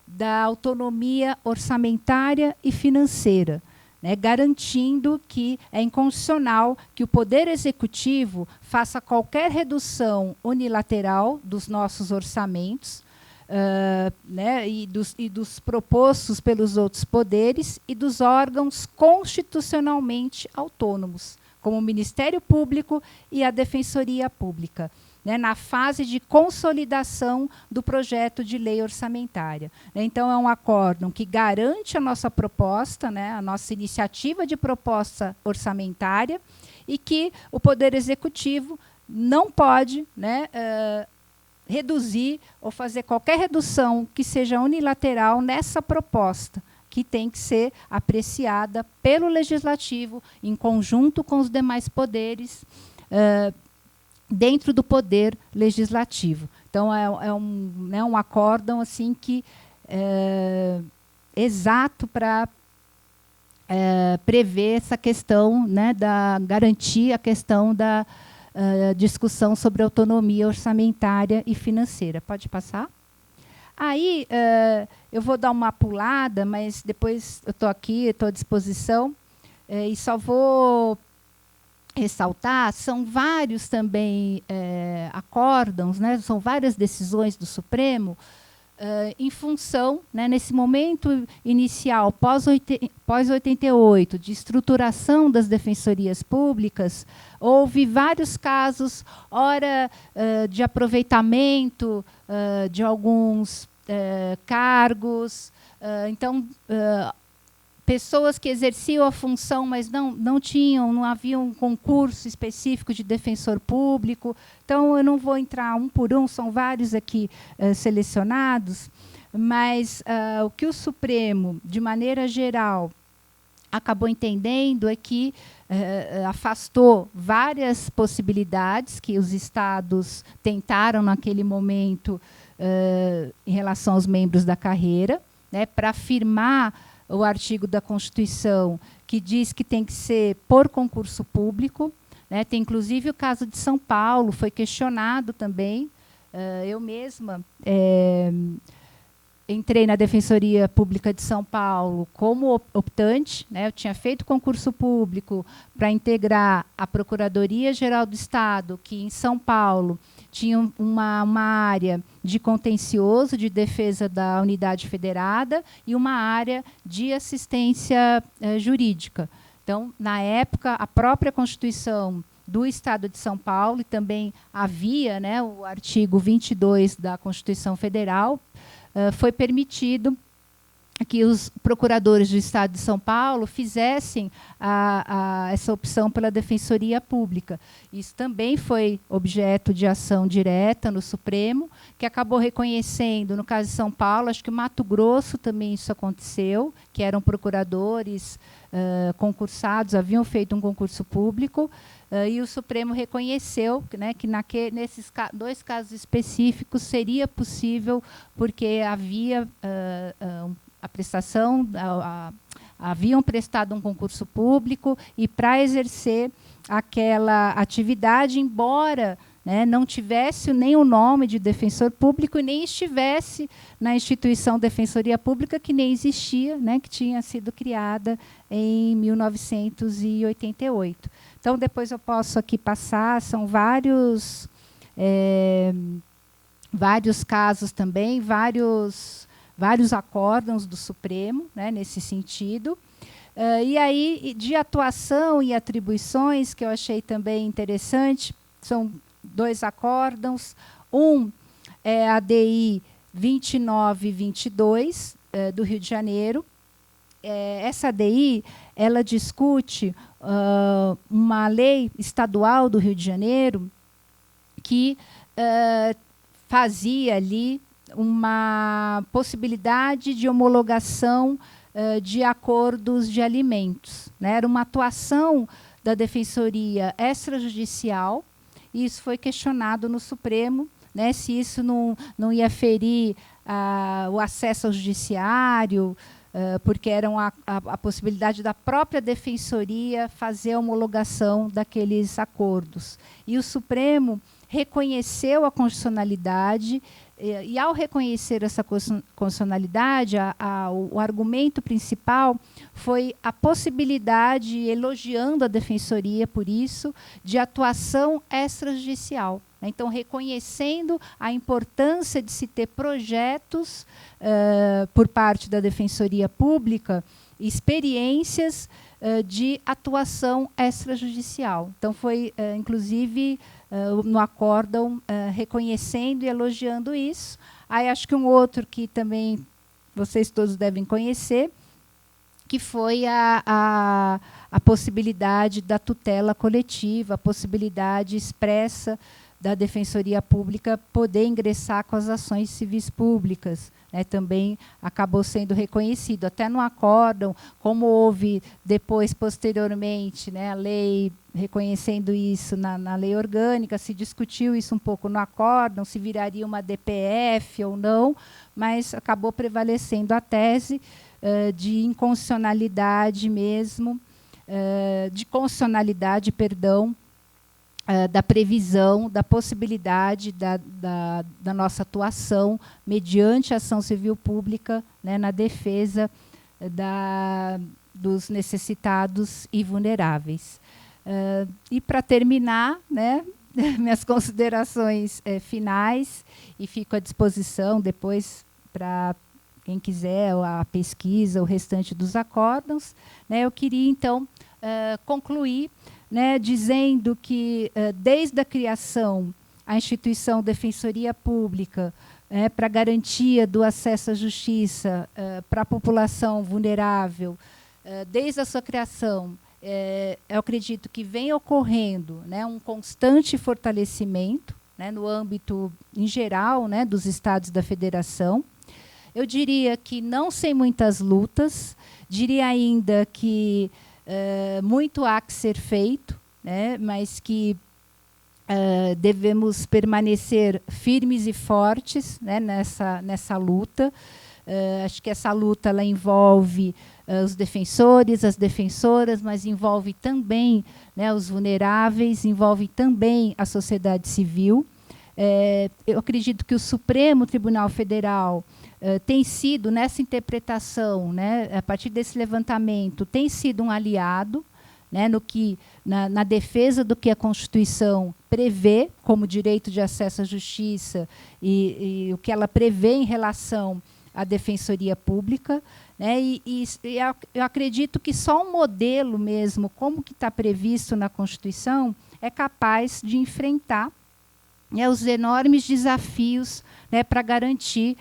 da autonomia orçamentária e financeira, né, garantindo que é inconstitucional que o Poder Executivo faça qualquer redução unilateral dos nossos orçamentos, né, e dos propostos pelos outros poderes e dos órgãos constitucionalmente autônomos, como o Ministério Público e a Defensoria Pública, né, na fase de consolidação do projeto de lei orçamentária. Então, é um acórdão que garante a nossa proposta, né, a nossa iniciativa de proposta orçamentária, e que o Poder Executivo não pode, né, reduzir ou fazer qualquer redução que seja unilateral nessa proposta, que tem que ser apreciada pelo Legislativo, em conjunto com os demais poderes, dentro do Poder Legislativo. Então, né, um acórdão assim, que exato para prever essa questão, né, garantir a questão da discussão sobre autonomia orçamentária e financeira. Pode passar? Aí, eu vou dar uma pulada, mas depois eu estou aqui, estou à disposição, e só vou ressaltar, são vários também acórdãos, né, são várias decisões do Supremo, em função, né, nesse momento inicial, pós-88, de estruturação das defensorias públicas, houve vários casos, ora de aproveitamento de alguns cargos, então, pessoas que exerciam a função, mas não havia um concurso específico de defensor público. Então, eu não vou entrar um por um, são vários aqui selecionados, mas o que o Supremo, de maneira geral, acabou entendendo é que afastou várias possibilidades que os estados tentaram naquele momento em relação aos membros da carreira, né, para afirmar o artigo da Constituição que diz que tem que ser por concurso público, né? Tem inclusive o caso de São Paulo, foi questionado também. Eu mesma entrei na Defensoria Pública de São Paulo como optante, né? Eu tinha feito concurso público para integrar a Procuradoria-Geral do Estado, que em São Paulo tinha uma área de contencioso, de defesa da unidade federada, e uma área de assistência jurídica. Então, na época, a própria Constituição do Estado de São Paulo, e também havia, né, o artigo 22 da Constituição Federal, foi permitido que os procuradores do Estado de São Paulo fizessem essa opção pela Defensoria Pública. Isso também foi objeto de ação direta no Supremo, que acabou reconhecendo, no caso de São Paulo, acho que Mato Grosso também isso aconteceu, que eram procuradores concursados, haviam feito um concurso público, e o Supremo reconheceu, né, que nesses dois casos específicos seria possível, porque havia a prestação, haviam prestado um concurso público e para exercer aquela atividade, embora, né, não tivesse nem o nome de defensor público e nem estivesse na instituição Defensoria Pública, que nem existia, né, que tinha sido criada em 1988. Então, depois eu posso aqui passar, são vários casos também, vários acórdãos do Supremo, né, nesse sentido. E aí, de atuação e atribuições, que eu achei também interessante, são dois acórdãos. Um é a DI 2922, do Rio de Janeiro. Essa DI, ela discute uma lei estadual do Rio de Janeiro que fazia ali uma possibilidade de homologação de acordos de alimentos, né? Era uma atuação da Defensoria Extrajudicial, e isso foi questionado no Supremo, né, se isso não ia ferir o acesso ao judiciário, porque era a possibilidade da própria defensoria fazer a homologação daqueles acordos. E o Supremo reconheceu a constitucionalidade, e ao reconhecer essa constitucionalidade, o argumento principal foi a possibilidade, elogiando a defensoria por isso, de atuação extrajudicial. Então, reconhecendo a importância de se ter projetos por parte da Defensoria Pública, experiências de atuação extrajudicial. Então, foi, inclusive, no acórdão, reconhecendo e elogiando isso. Aí, acho que um outro que também vocês todos devem conhecer, que foi a possibilidade da tutela coletiva, a possibilidade expressa da Defensoria Pública poder ingressar com as ações civis públicas. Também acabou sendo reconhecido. Até no acórdão, como houve depois, posteriormente, a lei reconhecendo isso na lei orgânica, se discutiu isso um pouco no acórdão, se viraria uma DPF ou não, mas acabou prevalecendo a tese de inconstitucionalidade mesmo, de constitucionalidade, perdão, da previsão, da possibilidade da nossa atuação mediante a ação civil pública, na defesa dos necessitados e vulneráveis. E, para terminar, minhas considerações finais, e fico à disposição depois para quem quiser a pesquisa, o restante dos acórdãos, eu queria, então, concluir dizendo que, desde a criação, a instituição Defensoria Pública, para garantia do acesso à justiça para a população vulnerável, desde a sua criação, eu acredito que vem ocorrendo um constante fortalecimento no âmbito, em geral, dos estados da federação. Eu diria que não sem muitas lutas, diria ainda que muito há que ser feito, mas que devemos permanecer firmes e fortes nessa luta. Acho que essa luta ela envolve os defensores, as defensoras, mas envolve também os vulneráveis, envolve também a sociedade civil. Eu acredito que o Supremo Tribunal Federal tem sido, nessa interpretação, a partir desse levantamento, tem sido um aliado na defesa do que a Constituição prevê como direito de acesso à justiça e o que ela prevê em relação à Defensoria Pública. Eu acredito que só um modelo mesmo, como que está previsto na Constituição, é capaz de enfrentar os enormes desafios para garantir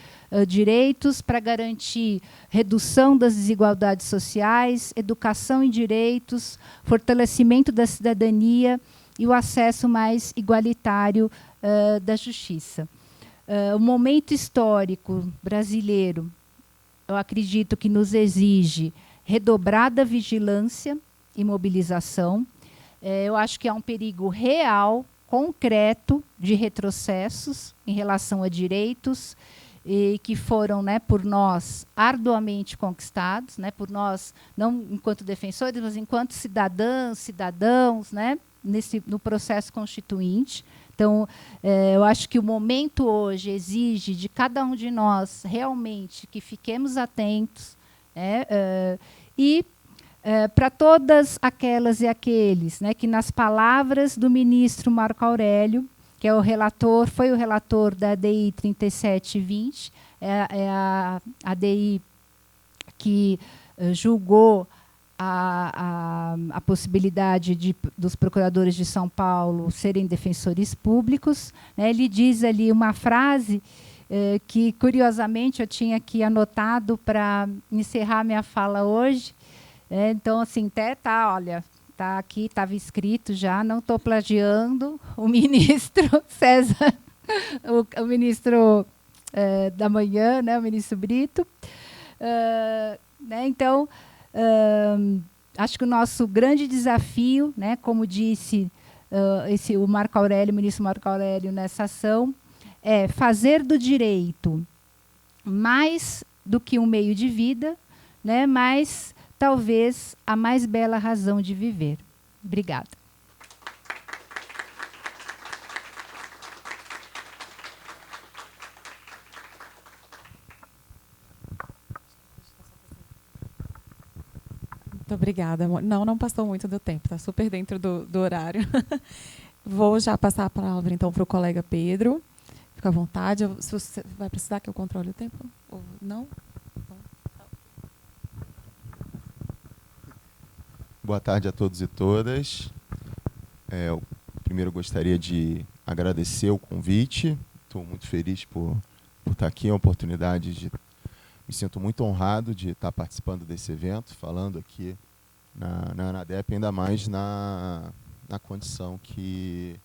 direitos, para garantir redução das desigualdades sociais, educação em direitos, fortalecimento da cidadania e o acesso mais igualitário da justiça. O momento histórico brasileiro, eu acredito que nos exige redobrada vigilância e mobilização. Eu acho que há um perigo real, concreto, de retrocessos em relação a direitos e que foram, por nós, arduamente conquistados, por nós, não enquanto defensores, mas enquanto cidadãs, cidadãos, no processo constituinte. Então, eu acho que o momento hoje exige de cada um de nós realmente que fiquemos atentos e para todas aquelas e aqueles que, nas palavras do ministro Marco Aurélio, que é o relator, foi o relator da ADI 3720, a ADI que julgou a possibilidade dos procuradores de São Paulo serem defensores públicos. Ele diz ali uma frase que, curiosamente, eu tinha aqui anotado para encerrar minha fala hoje. Então, assim, até olha, está aqui, estava escrito já, não estou plagiando o ministro César, o ministro da manhã, o ministro Brito. Então, acho que o nosso grande desafio, como disse o Marco Aurélio, o ministro Marco Aurélio, nessa ação, é fazer do direito mais do que um meio de vida, né? Mas talvez a mais bela razão de viver. Obrigada. Muito obrigada. Não passou muito do tempo, está super dentro do horário. Vou já passar a palavra, então, para o colega Pedro. Fica à vontade. Se você vai precisar que eu controle o tempo? Ou não? Boa tarde a todos e todas. Eu primeiro gostaria de agradecer o convite. Estou muito feliz por estar aqui, a oportunidade de... Me sinto muito honrado de estar participando desse evento, falando aqui na ANADEP, ainda mais na condição que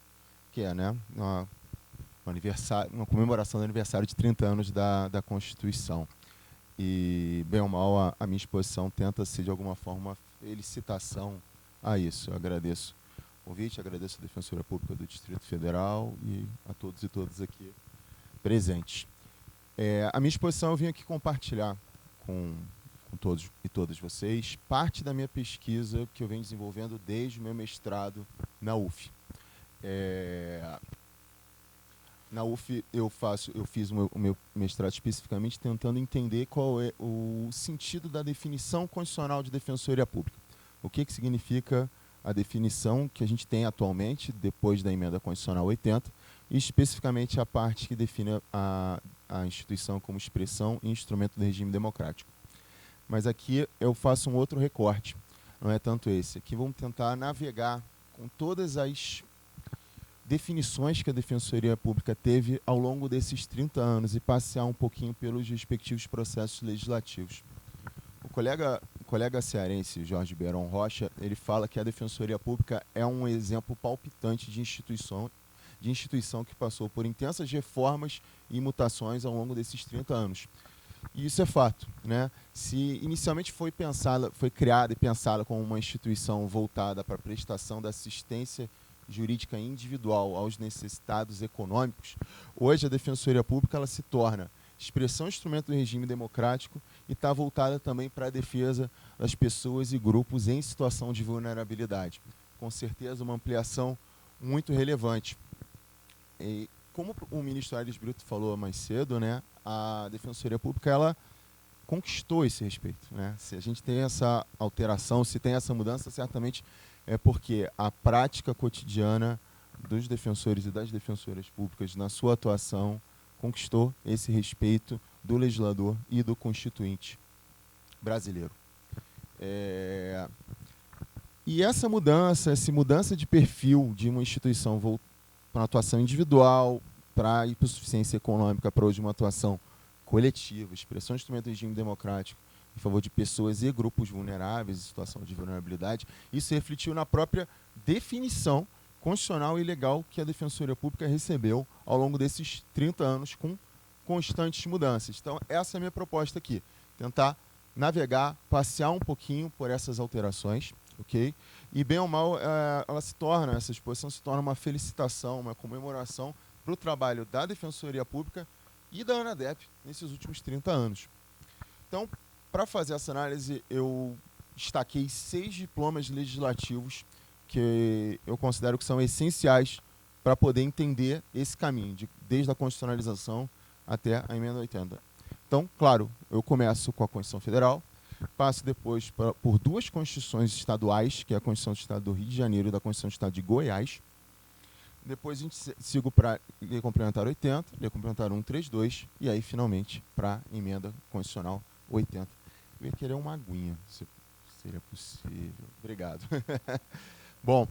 é, né? Uma comemoração do aniversário de 30 anos da Constituição. E, bem ou mal, a minha exposição tenta ser, de alguma forma, uma felicitação a isso. Eu agradeço o convite, agradeço a Defensoria Pública do Distrito Federal e a todos e todas aqui presentes. A minha exposição eu vim aqui compartilhar com todos e todas vocês parte da minha pesquisa que eu venho desenvolvendo desde o meu mestrado na UF. Na UF eu fiz o meu mestrado especificamente tentando entender qual é o sentido da definição constitucional de defensoria pública. O que significa a definição que a gente tem atualmente, depois da emenda constitucional 80, e especificamente a parte que define a instituição como expressão e instrumento do regime democrático. Mas aqui eu faço um outro recorte, não é tanto esse. Aqui vamos tentar navegar com todas as definições que a Defensoria Pública teve ao longo desses 30 anos e passear um pouquinho pelos respectivos processos legislativos. O colega cearense, Jorge Beron Rocha, ele fala que a Defensoria Pública é um exemplo palpitante de instituição que passou por intensas reformas e mutações ao longo desses 30 anos. E isso é fato, né? Se inicialmente foi criada e pensada como uma instituição voltada para a prestação da assistência jurídica individual aos necessitados econômicos, hoje a Defensoria Pública ela se torna expressão e instrumento do regime democrático e está voltada também para a defesa das pessoas e grupos em situação de vulnerabilidade. Com certeza uma ampliação muito relevante. E como o ministro Aires Brito falou mais cedo, né, a Defensoria Pública ela conquistou esse respeito, né? Se a gente tem essa alteração, se tem essa mudança, certamente é porque a prática cotidiana dos defensores e das defensoras públicas na sua atuação conquistou esse respeito do legislador e do constituinte brasileiro. E essa mudança de perfil de uma instituição para uma atuação individual, para a hipossuficiência econômica, para hoje uma atuação coletiva, expressão de instrumento do regime democrático em favor de pessoas e grupos vulneráveis em situação de vulnerabilidade, isso refletiu na própria definição constitucional e legal que a Defensoria Pública recebeu ao longo desses 30 anos com constantes mudanças. Então, essa é a minha proposta aqui, tentar navegar, passear um pouquinho por essas alterações, ok? E, bem ou mal, essa exposição se torna uma felicitação, uma comemoração para o trabalho da Defensoria Pública e da ANADEP nesses últimos 30 anos. Então, para fazer essa análise, eu destaquei 6 diplomas legislativos que eu considero que são essenciais para poder entender esse caminho, desde a constitucionalização até a emenda 80. Então, claro, eu começo com a Constituição Federal, passo depois por 2 constituições estaduais, que é a Constituição do Estado do Rio de Janeiro e da Constituição do Estado de Goiás. Depois a gente sigo para Lei Complementar 80, Lei Complementar 132, e aí, finalmente, para a Emenda Constitucional 80. Eu ia querer uma aguinha, se seria possível. Obrigado. Bom,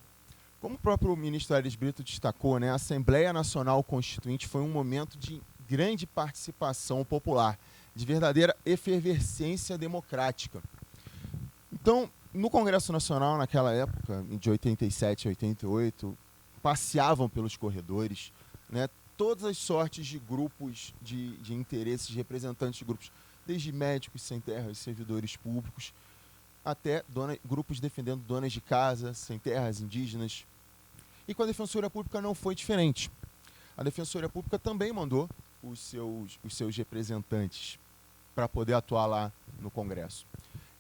como o próprio ministro Aires Brito destacou, né, a Assembleia Nacional Constituinte foi um momento de grande participação popular, de verdadeira efervescência democrática. Então, no Congresso Nacional, naquela época, de 87 a 88, passeavam pelos corredores, né, todas as sortes de grupos de interesses, representantes de grupos, desde médicos sem terra e servidores públicos, até grupos defendendo donas de casa, sem terras, indígenas. E com a Defensoria Pública não foi diferente. A Defensoria Pública também mandou os seus representantes para poder atuar lá no Congresso.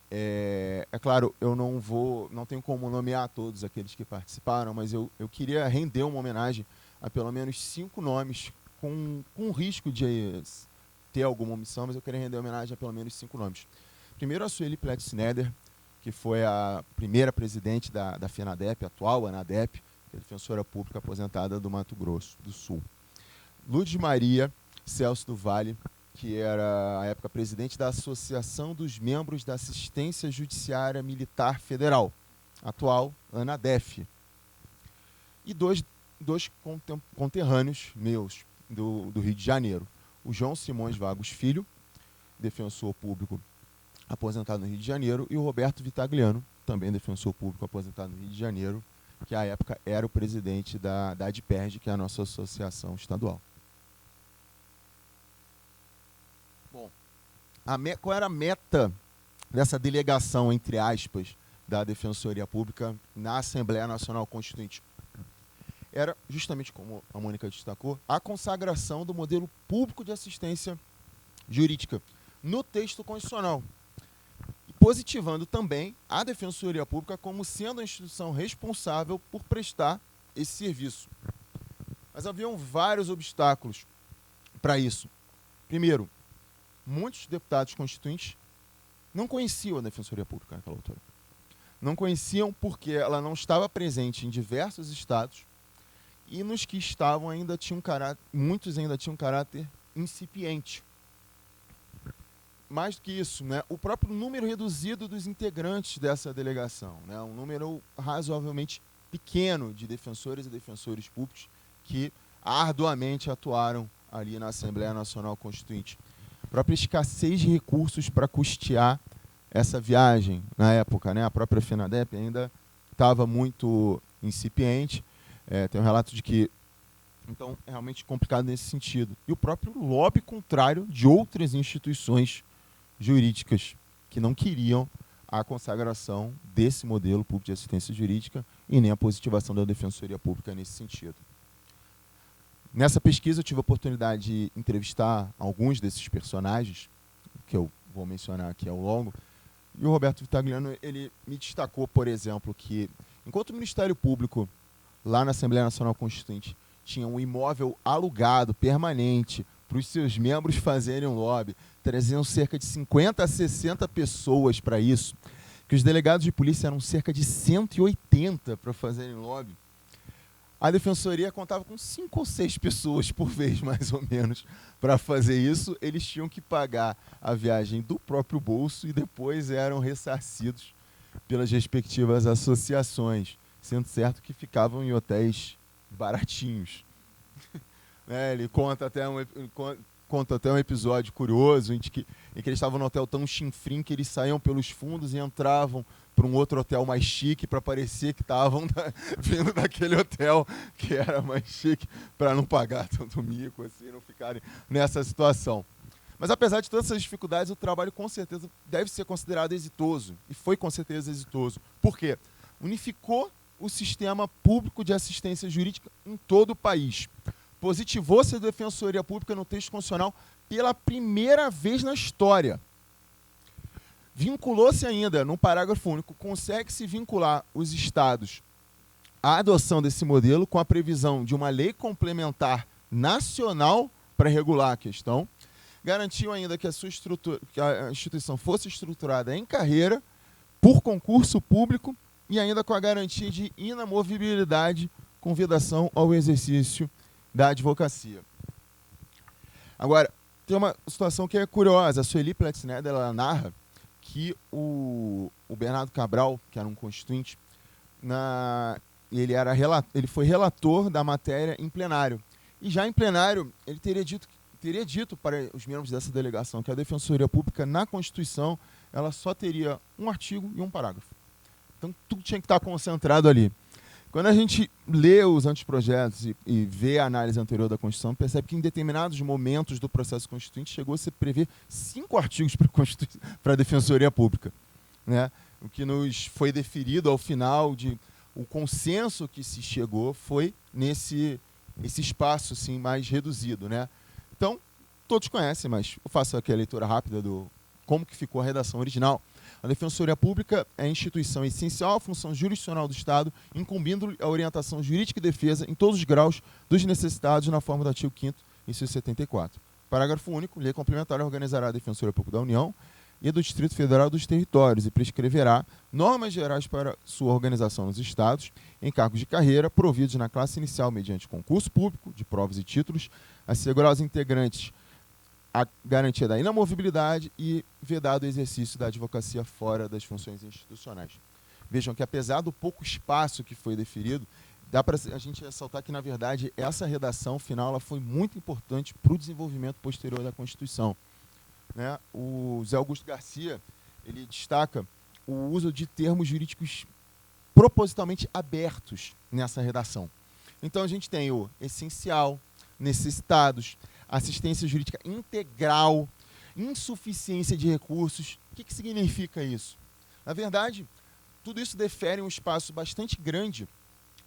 É claro, eu não tenho como nomear todos aqueles que participaram, mas eu queria render uma homenagem a pelo menos 5 nomes, com risco de ter alguma omissão, mas eu queria render homenagem a pelo menos 5 nomes. Primeiro, a Sueli Pletz-Sneller, que foi a primeira presidente da FENADEP, atual ANADEP, que é a defensora pública aposentada do Mato Grosso do Sul. Lourdes Maria Celso do Vale, que era, à época, presidente da Associação dos Membros da Assistência Judiciária Militar Federal, atual ANADEF. E dois conterrâneos meus do Rio de Janeiro. O João Simões Vagos Filho, defensor público aposentado no Rio de Janeiro, e o Roberto Vitagliano, também defensor público aposentado no Rio de Janeiro, que à época era o presidente da ADPERJ, que é a nossa associação estadual. Bom, qual era a meta dessa delegação, entre aspas, da Defensoria Pública na Assembleia Nacional Constituinte? Era, justamente como a Mônica destacou, a consagração do modelo público de assistência jurídica no texto constitucional, e positivando também a Defensoria Pública como sendo a instituição responsável por prestar esse serviço. Mas haviam vários obstáculos para isso. Primeiro, muitos deputados constituintes não conheciam a Defensoria Pública naquela altura. Não conheciam porque ela não estava presente em diversos estados, e nos que estavam muitos ainda tinham caráter incipiente. Mais do que isso, né, o próprio número reduzido dos integrantes dessa delegação, né, um número razoavelmente pequeno de defensores e defensores públicos que arduamente atuaram ali na Assembleia Nacional Constituinte. A própria escassez de recursos para custear essa viagem na época, né, a própria FENADEP ainda estava muito incipiente. Tem um relato de que, então, é realmente complicado nesse sentido. E o próprio lobby contrário de outras instituições jurídicas que não queriam a consagração desse modelo público de assistência jurídica e nem a positivação da Defensoria Pública nesse sentido. Nessa pesquisa eu tive a oportunidade de entrevistar alguns desses personagens, que eu vou mencionar aqui ao longo, e o Roberto Vitagliano, ele me destacou, por exemplo, que enquanto o Ministério Público lá na Assembleia Nacional Constituinte tinha um imóvel alugado, permanente, para os seus membros fazerem um lobby, traziam cerca de 50 a 60 pessoas para isso, que os delegados de polícia eram cerca de 180 para fazerem lobby. A Defensoria contava com 5 ou 6 pessoas por vez, mais ou menos, para fazer isso. Eles tinham que pagar a viagem do próprio bolso e depois eram ressarcidos pelas respectivas associações, sendo certo que ficavam em hotéis baratinhos. Ele conta até um episódio curioso em que eles estavam no hotel tão chinfrim que eles saíam pelos fundos e entravam para um outro hotel mais chique para parecer que estavam vindo daquele hotel que era mais chique, para não pagar tanto mico, assim, não ficarem nessa situação. Mas apesar de todas essas dificuldades, o trabalho com certeza deve ser considerado exitoso, e foi com certeza exitoso. Por quê? Unificou o sistema público de assistência jurídica em todo o país. Positivou-se a Defensoria Pública no texto constitucional pela primeira vez na história. Vinculou-se ainda, num parágrafo único, consegue-se vincular os estados à adoção desse modelo com a previsão de uma lei complementar nacional para regular a questão. Garantiu ainda que a instituição fosse estruturada em carreira, por concurso público, e ainda com a garantia de inamovibilidade com vedação ao exercício da advocacia. Agora, tem uma situação que é curiosa. A Sueli Pletz-Sneller, ela narra que o Bernardo Cabral, que era um constituinte, ele foi relator da matéria em plenário. E já em plenário, ele teria dito para os membros dessa delegação que a Defensoria Pública, na Constituição, ela só teria um artigo e um parágrafo. Então, tudo tinha que estar concentrado ali. Quando a gente lê os anteprojetos e vê a análise anterior da Constituição, percebe que em determinados momentos do processo constituinte chegou-se a prever 5 artigos para a Defensoria Pública, né? O que nos foi deferido ao final, o consenso que se chegou foi esse espaço assim, mais reduzido, né? Então, todos conhecem, mas eu faço aqui a leitura rápida do como que ficou a redação original. A Defensoria Pública é a instituição essencial à função jurisdicional do Estado, incumbindo a orientação jurídica e defesa em todos os graus dos necessitados na forma do artigo 5º, inciso 74. Parágrafo único. Lei complementar organizará a Defensoria Pública da União e do Distrito Federal dos Territórios e prescreverá normas gerais para sua organização nos Estados, em cargos de carreira providos na classe inicial mediante concurso público de provas e títulos, assegurar aos integrantes a garantia da inamovibilidade e vedado o exercício da advocacia fora das funções institucionais. Vejam que, apesar do pouco espaço que foi deferido, dá para a gente ressaltar que, na verdade, essa redação final ela foi muito importante para o desenvolvimento posterior da Constituição. Né? O Zé Augusto Garcia ele destaca o uso de termos jurídicos propositalmente abertos nessa redação. Então, a gente tem o essencial, necessitados, assistência jurídica integral, insuficiência de recursos. O que significa isso? Na verdade, tudo isso defere um espaço bastante grande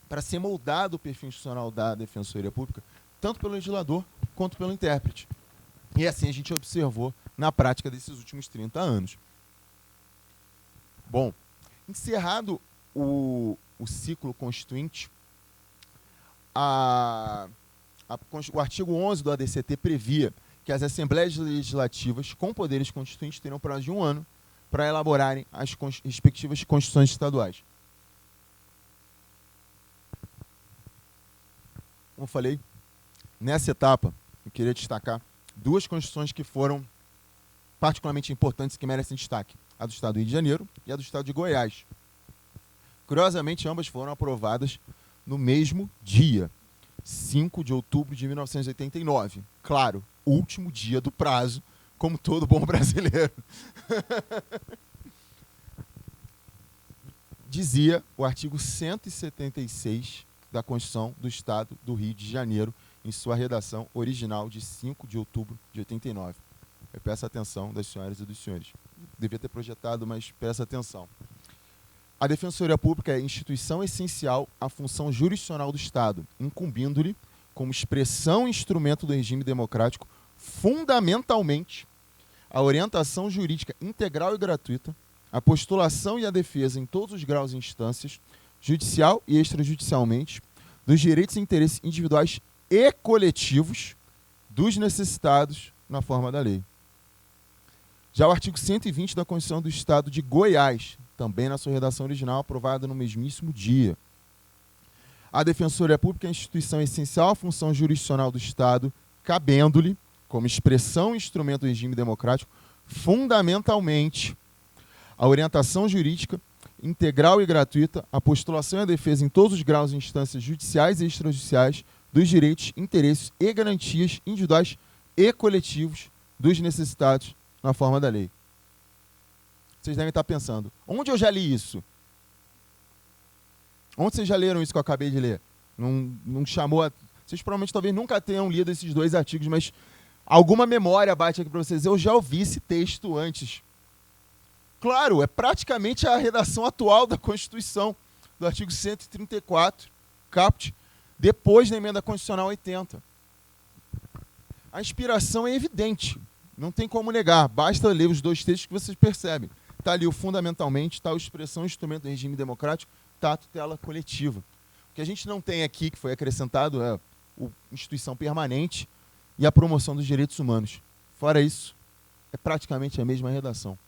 para ser moldado o perfil institucional da Defensoria Pública, tanto pelo legislador quanto pelo intérprete. E assim a gente observou na prática desses últimos 30 anos. Bom, encerrado o ciclo constituinte, o artigo 11 do ADCT previa que as Assembleias Legislativas com poderes constituintes terão prazo de 1 ano para elaborarem as respectivas constituições estaduais. Como eu falei, nessa etapa, eu queria destacar 2 constituições que foram particularmente importantes e que merecem destaque. A do Estado do Rio de Janeiro e a do Estado de Goiás. Curiosamente, ambas foram aprovadas no mesmo dia, 5 de outubro de 1989. Claro, último dia do prazo, como todo bom brasileiro. Dizia o artigo 176 da Constituição do Estado do Rio de Janeiro, em sua redação original de 5 de outubro de 89. Eu peço a atenção das senhoras e dos senhores. Devia ter projetado, mas peço atenção. A Defensoria Pública é a instituição essencial à função jurisdicional do Estado, incumbindo-lhe, como expressão e instrumento do regime democrático, fundamentalmente, a orientação jurídica integral e gratuita, a postulação e a defesa em todos os graus e instâncias, judicial e extrajudicialmente, dos direitos e interesses individuais e coletivos dos necessitados na forma da lei. Já o artigo 120 da Constituição do Estado de Goiás, também na sua redação original, aprovada no mesmíssimo dia. A Defensoria Pública é a instituição essencial à função jurisdicional do Estado, cabendo-lhe, como expressão e instrumento do regime democrático, fundamentalmente, a orientação jurídica integral e gratuita, a postulação e a defesa em todos os graus e instâncias judiciais e extrajudiciais dos direitos, interesses e garantias individuais e coletivos dos necessitados na forma da lei. Vocês devem estar pensando, onde eu já li isso? Onde vocês já leram isso que eu acabei de ler? Não chamou a... Vocês provavelmente talvez nunca tenham lido esses 2 artigos, mas alguma memória bate aqui para vocês. Eu já ouvi esse texto antes. Claro, é praticamente a redação atual da Constituição, do artigo 134, caput, depois da emenda constitucional 80. A inspiração é evidente, não tem como negar, basta ler os 2 textos que vocês percebem. Está ali o fundamentalmente, está a expressão instrumento do regime democrático, está a tutela coletiva. O que a gente não tem aqui, que foi acrescentado, é a instituição permanente e a promoção dos direitos humanos. Fora isso, é praticamente a mesma redação.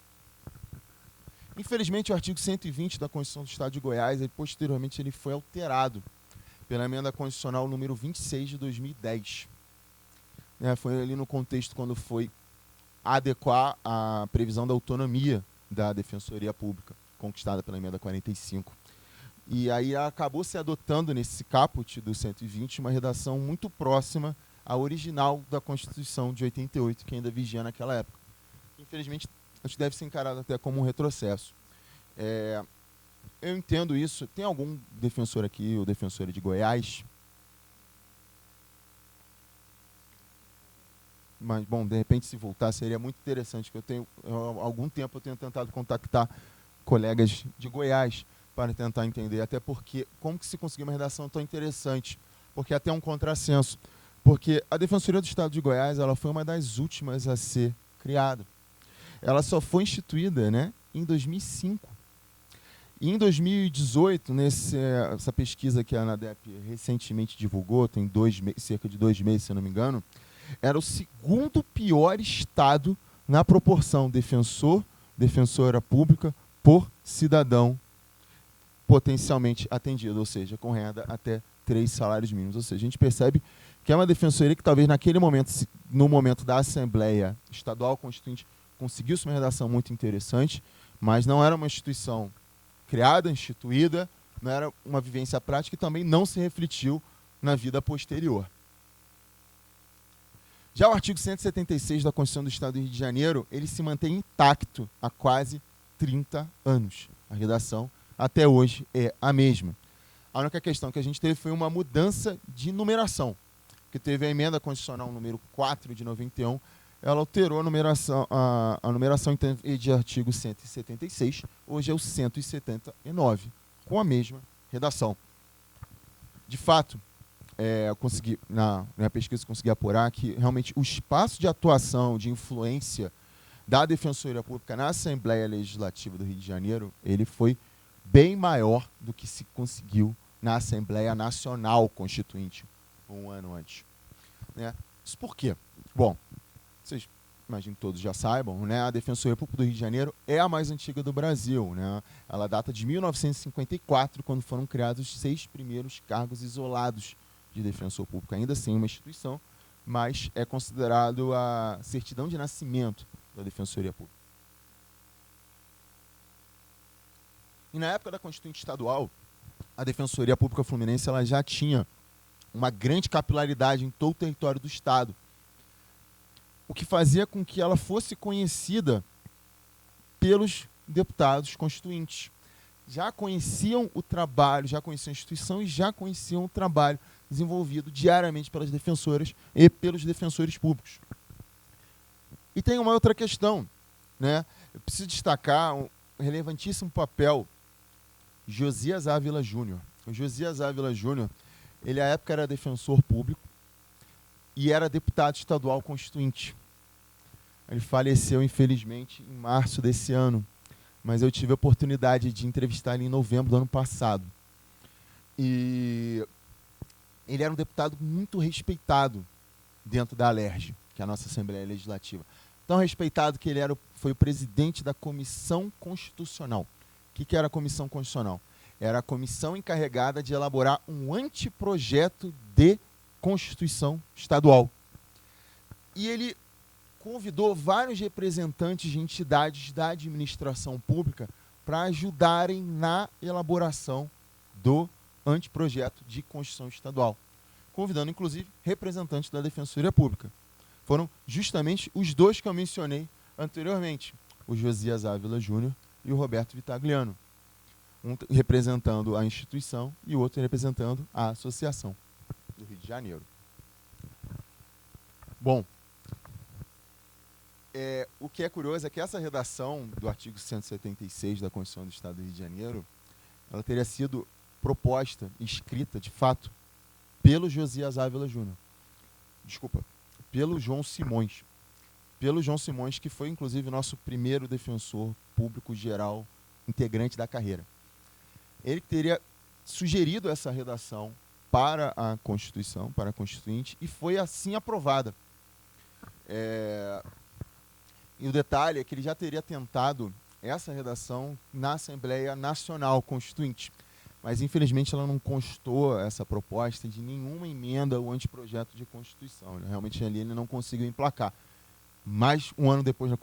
Infelizmente, o artigo 120 da Constituição do Estado de Goiás, posteriormente ele foi alterado pela emenda constitucional número 26 de 2010. Foi ali no contexto quando foi adequar a previsão da autonomia da Defensoria Pública, conquistada pela emenda 45. E aí acabou se adotando nesse caput do 120 uma redação muito próxima à original da Constituição de 88, que ainda vigia naquela época. Infelizmente, acho que deve ser encarado até como um retrocesso. Eu entendo isso. Tem algum defensor aqui, ou defensora de Goiás? Mas, bom, de repente, se voltar, seria muito interessante, que há algum tempo eu tenho tentado contactar colegas de Goiás para tentar entender, até porque, como que se conseguiu uma redação tão interessante? Porque até um contrassenso. Porque a Defensoria do Estado de Goiás ela foi uma das últimas a ser criada. ela só foi instituída, né, em 2005. E em 2018, essa pesquisa que a ANADEP recentemente divulgou, tem cerca de 2 meses, se eu não me engano, era o segundo pior estado na proporção defensora pública por cidadão potencialmente atendido, ou seja, com renda até 3 salários mínimos. Ou seja, a gente percebe que é uma defensoria que talvez naquele momento, no momento da Assembleia Estadual Constituinte, conseguisse uma redação muito interessante, mas não era uma instituição criada, instituída, não era uma vivência prática e também não se refletiu na vida posterior. Já o artigo 176 da Constituição do Estado do Rio de Janeiro, ele se mantém intacto há quase 30 anos. A redação até hoje é a mesma. A única questão que a gente teve foi uma mudança de numeração, que teve a emenda constitucional número 4 de 91, ela alterou a numeração de artigo 176, hoje é o 179, com a mesma redação. De fato, eu consegui, na minha pesquisa, consegui apurar que realmente o espaço de atuação, de influência da Defensoria Pública na Assembleia Legislativa do Rio de Janeiro, ele foi bem maior do que se conseguiu na Assembleia Nacional Constituinte, um ano antes. Né? Isso por quê? Bom, vocês imagino que todos já saibam, né? A Defensoria Pública do Rio de Janeiro é a mais antiga do Brasil. Né? Ela data de 1954, quando foram criados os 6 primeiros cargos isolados de defensor público. Ainda assim, uma instituição, mas é considerado a certidão de nascimento da Defensoria Pública. E na época da Constituinte Estadual, a Defensoria Pública Fluminense ela já tinha uma grande capilaridade em todo o território do Estado, o que fazia com que ela fosse conhecida pelos deputados constituintes. Já conheciam o trabalho, já conheciam a instituição e já conheciam o trabalho desenvolvido diariamente pelas defensoras e pelos defensores públicos. E tem uma outra questão, né? Eu preciso destacar um relevantíssimo papel de Josias Ávila Júnior. O Josias Ávila Júnior, ele à época era defensor público e era deputado estadual constituinte. Ele faleceu, infelizmente, em março desse ano, mas eu tive a oportunidade de entrevistar ele em novembro do ano passado. E ele era um deputado muito respeitado dentro da ALERJ, que é a nossa Assembleia Legislativa. Tão respeitado que ele foi o presidente da Comissão Constitucional. O que era a Comissão Constitucional? Era a comissão encarregada de elaborar um anteprojeto de Constituição Estadual. E ele convidou vários representantes de entidades da administração pública para ajudarem na elaboração do anteprojeto de Constituição Estadual, convidando, inclusive, representantes da Defensoria Pública. Foram justamente os dois que eu mencionei anteriormente, o Josias Ávila Júnior e o Roberto Vitagliano, um representando a instituição e o outro representando a Associação do Rio de Janeiro. Bom, o que é curioso é que essa redação do artigo 176 da Constituição do Estado do Rio de Janeiro, ela teria sido proposta, escrita, de fato, pelo Josias Ávila Júnior. Desculpa, pelo João Simões. Pelo João Simões, que foi, inclusive, nosso primeiro defensor público geral integrante da carreira. Ele teria sugerido essa redação para a Constituição, para a Constituinte, e foi assim aprovada. E o detalhe é que ele já teria tentado essa redação na Assembleia Nacional Constituinte, mas infelizmente ela não constou, essa proposta, de nenhuma emenda ou anteprojeto de Constituição. Realmente ali ele não conseguiu emplacar. Mas um ano depois da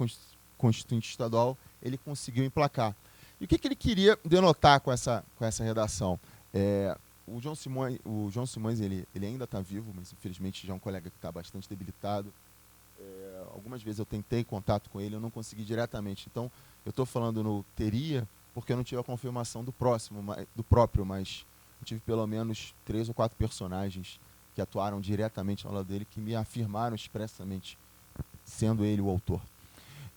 Constituinte Estadual, ele conseguiu emplacar. E o que ele queria denotar com essa redação? O João Simões ele ainda está vivo, mas infelizmente já é um colega que está bastante debilitado. Algumas vezes eu tentei contato com ele, eu não consegui diretamente. Então, eu estou falando no teria, porque eu não tive a confirmação do próprio, mas eu tive pelo menos 3 ou 4 personagens que atuaram diretamente ao lado dele, que me afirmaram expressamente, sendo ele o autor.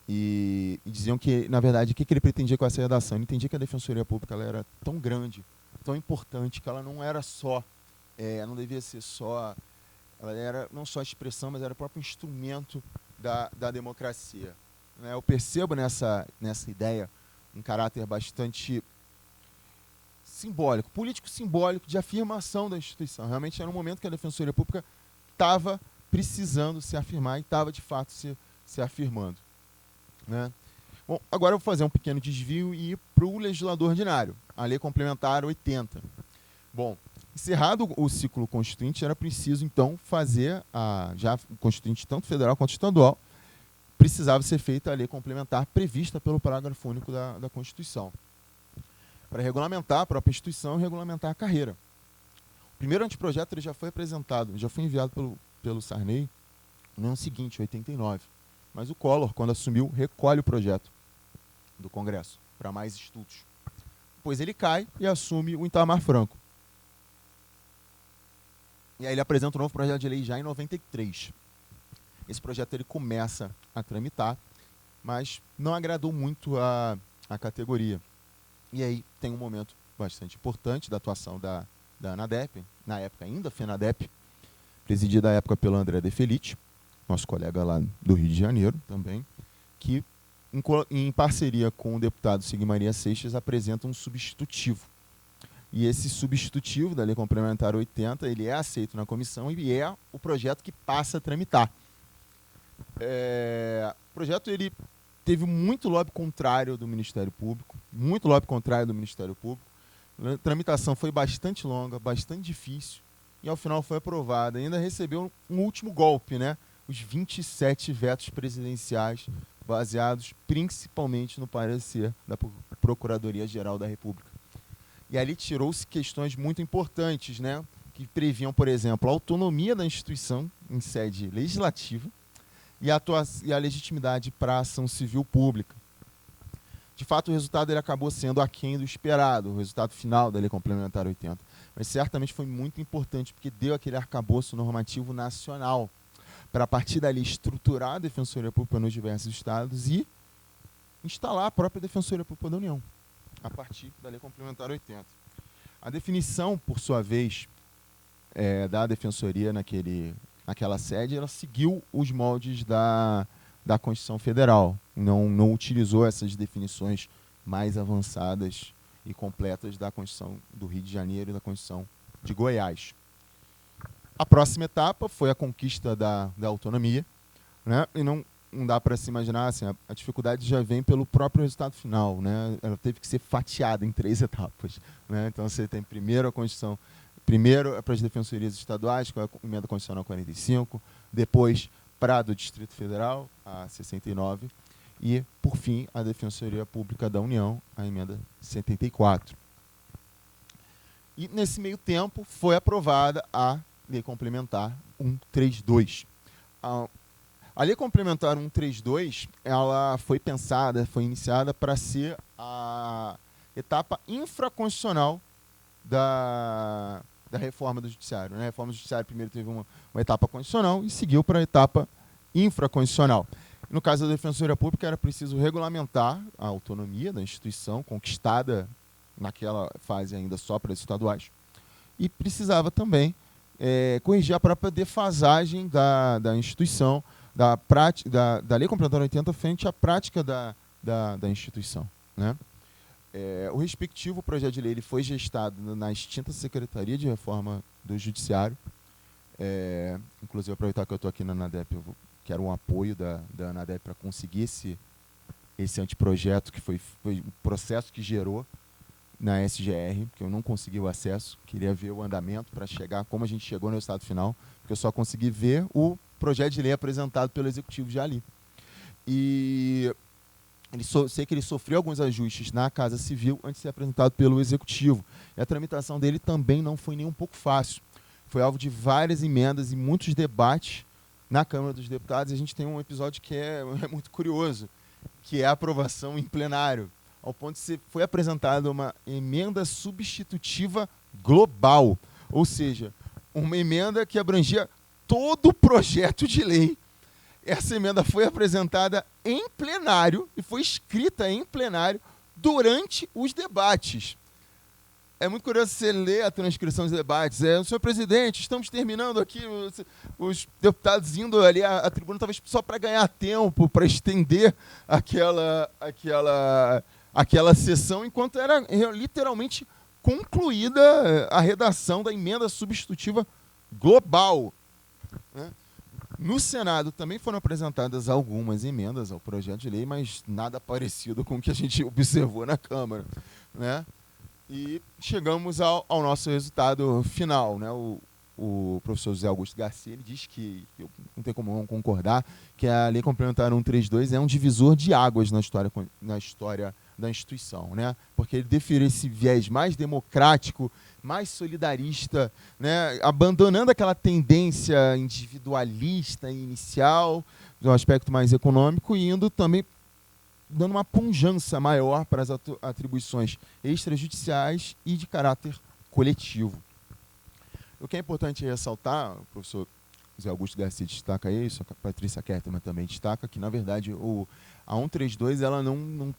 E diziam que, na verdade, o que ele pretendia com essa redação? Ele entendia que a Defensoria Pública ela era tão grande, tão importante, que ela não era só, não devia ser só, ela era não só a expressão, mas era o próprio instrumento da democracia. né, eu percebo nessa ideia um caráter bastante simbólico, político simbólico, de afirmação da instituição. Realmente era um momento que a Defensoria Pública estava precisando se afirmar e estava, de fato, se afirmando. Né? Bom, agora eu vou fazer um pequeno desvio e ir para o legislador ordinário, a Lei Complementar 80. Bom, encerrado o ciclo constituinte, era preciso, então, fazer, já o constituinte tanto federal quanto estadual, precisava ser feita a lei complementar prevista pelo parágrafo único da Constituição, para regulamentar a própria instituição e regulamentar a carreira. O primeiro anteprojeto ele já foi apresentado, já foi enviado pelo Sarney no ano seguinte, 89. Mas o Collor, quando assumiu, recolhe o projeto do Congresso para mais estudos. Depois ele cai e assume o Itamar Franco. E aí ele apresenta um novo projeto de lei já em 93. Esse projeto ele começa a tramitar, mas não agradou muito a categoria. E aí tem um momento bastante importante da atuação da ANADEP, na época ainda FENADEP, presidida à época pelo André De Felice, nosso colega lá do Rio de Janeiro também, que em parceria com o deputado Sig Maria Seixas apresenta um substitutivo. E esse substitutivo da Lei Complementar 80, ele é aceito na comissão e é o projeto que passa a tramitar. O projeto ele teve muito lobby contrário do Ministério Público, A tramitação foi bastante longa, bastante difícil, e ao final foi aprovada. Ainda recebeu um último golpe, né? Os 27 vetos presidenciais, baseados principalmente no parecer da Procuradoria-Geral da República. E ali tirou-se questões muito importantes, né? Que previam, por exemplo, a autonomia da instituição em sede legislativa e a legitimidade para a ação civil pública. De fato, o resultado ele acabou sendo aquém do esperado, o resultado final da Lei Complementar 80. Mas certamente foi muito importante, porque deu aquele arcabouço normativo nacional para, a partir dali, estruturar a Defensoria Pública nos diversos estados e instalar a própria Defensoria Pública da União, a partir da Lei Complementar 80. A definição, por sua vez, da Defensoria naquela sede, ela seguiu os moldes da Constituição Federal, não utilizou essas definições mais avançadas e completas da Constituição do Rio de Janeiro e da Constituição de Goiás. A próxima etapa foi a conquista da autonomia, né? E não dá para se imaginar, assim, a dificuldade já vem pelo próprio resultado final, né? Ela teve que ser fatiada em 3 etapas, né? Então você tem primeiro a Constituição, primeiro para as defensorias estaduais, com a emenda constitucional 45, depois para a do Distrito Federal, a 69, e, por fim, a Defensoria Pública da União, a emenda 74. E, nesse meio tempo, foi aprovada a Lei Complementar 132. A Lei Complementar 132, ela foi pensada, foi iniciada para ser a etapa infraconstitucional da reforma do Judiciário, né? A reforma do Judiciário primeiro teve uma etapa constitucional e seguiu para a etapa infraconstitucional. No caso da Defensoria Pública, era preciso regulamentar a autonomia da instituição, conquistada naquela fase ainda só para os estaduais, e precisava também corrigir a própria defasagem da instituição, da Lei Complementar 80 frente à prática da instituição, né? O respectivo projeto de lei ele foi gestado na extinta Secretaria de Reforma do Judiciário. Inclusive, aproveitar que eu estou aqui na ANADEP, eu quero um apoio da ANADEP para conseguir esse anteprojeto, que foi o processo que gerou na SGR, porque eu não consegui o acesso, queria ver o andamento para chegar, como a gente chegou no resultado final, porque eu só consegui ver o projeto de lei apresentado pelo Executivo já ali. E sei que ele sofreu alguns ajustes na Casa Civil antes de ser apresentado pelo Executivo. E a tramitação dele também não foi nem um pouco fácil. Foi alvo de várias emendas e muitos debates na Câmara dos Deputados. E a gente tem um episódio que é muito curioso, que é a aprovação em plenário, ao ponto de foi apresentada uma emenda substitutiva global, ou seja, uma emenda que abrangia todo o projeto de lei. Essa emenda foi apresentada em plenário e foi escrita em plenário durante os debates. é muito curioso você ler a transcrição dos debates. Senhor presidente, estamos terminando aqui, os deputados indo ali à tribuna, talvez só para ganhar tempo, para estender aquela sessão, enquanto era literalmente concluída a redação da emenda substitutiva global, né? No Senado também foram apresentadas algumas emendas ao projeto de lei, mas nada parecido com o que a gente observou na Câmara, né? E chegamos ao nosso resultado final, né? O professor José Augusto Garcia, ele diz que, eu não tenho como não concordar, que a Lei Complementar 132 é um divisor de águas na história da instituição, né? Porque ele definiu esse viés mais democrático, mais solidarista, né? Abandonando aquela tendência individualista inicial, do aspecto mais econômico, e indo também dando uma pujança maior para as atribuições extrajudiciais e de caráter coletivo. O que é importante ressaltar, o professor José Augusto Garcia destaca isso, a Patrícia Kertman também destaca, que, na verdade, a 132 ela não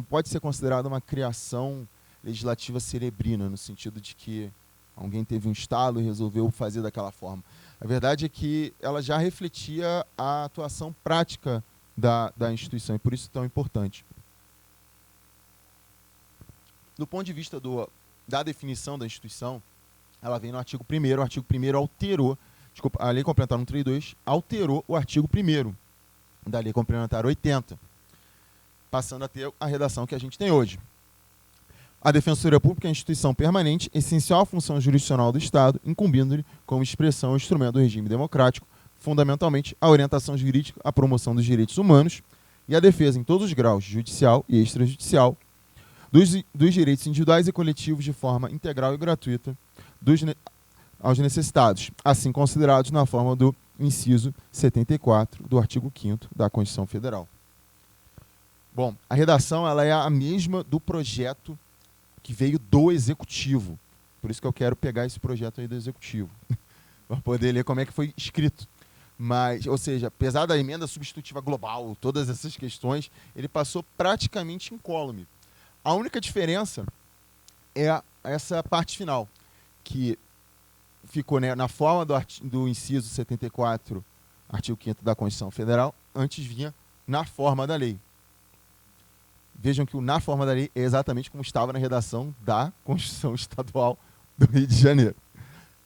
pode ser considerada uma criação legislativa cerebrina, no sentido de que alguém teve um estalo e resolveu fazer daquela forma. A verdade é que ela já refletia a atuação prática da instituição, e por isso é tão importante. Do ponto de vista da definição da instituição, ela vem no artigo 1º. O artigo 1º alterou, a Lei Complementar 132 alterou o artigo 1º da Lei Complementar 80, passando a ter a redação que a gente tem hoje. A Defensoria Pública é a instituição permanente, essencial à função jurisdicional do Estado, incumbindo-lhe como expressão ou instrumento do regime democrático, fundamentalmente a orientação jurídica, a promoção dos direitos humanos e a defesa em todos os graus, judicial e extrajudicial, dos direitos individuais e coletivos de forma integral e gratuita aos necessitados, assim considerados na forma do inciso 74 do artigo 5º da Constituição Federal. Bom, a redação ela é a mesma do projeto que veio do Executivo. Por isso que eu quero pegar esse projeto aí do Executivo, para poder ler como é que foi escrito. Mas, ou seja, apesar da emenda substitutiva global, todas essas questões, ele passou praticamente incólume. A única diferença é essa parte final, que ficou, né, na forma do inciso 74, artigo 5º da Constituição Federal, antes vinha na forma da lei. Vejam que o na forma da lei é exatamente como estava na redação da Constituição Estadual do Rio de Janeiro.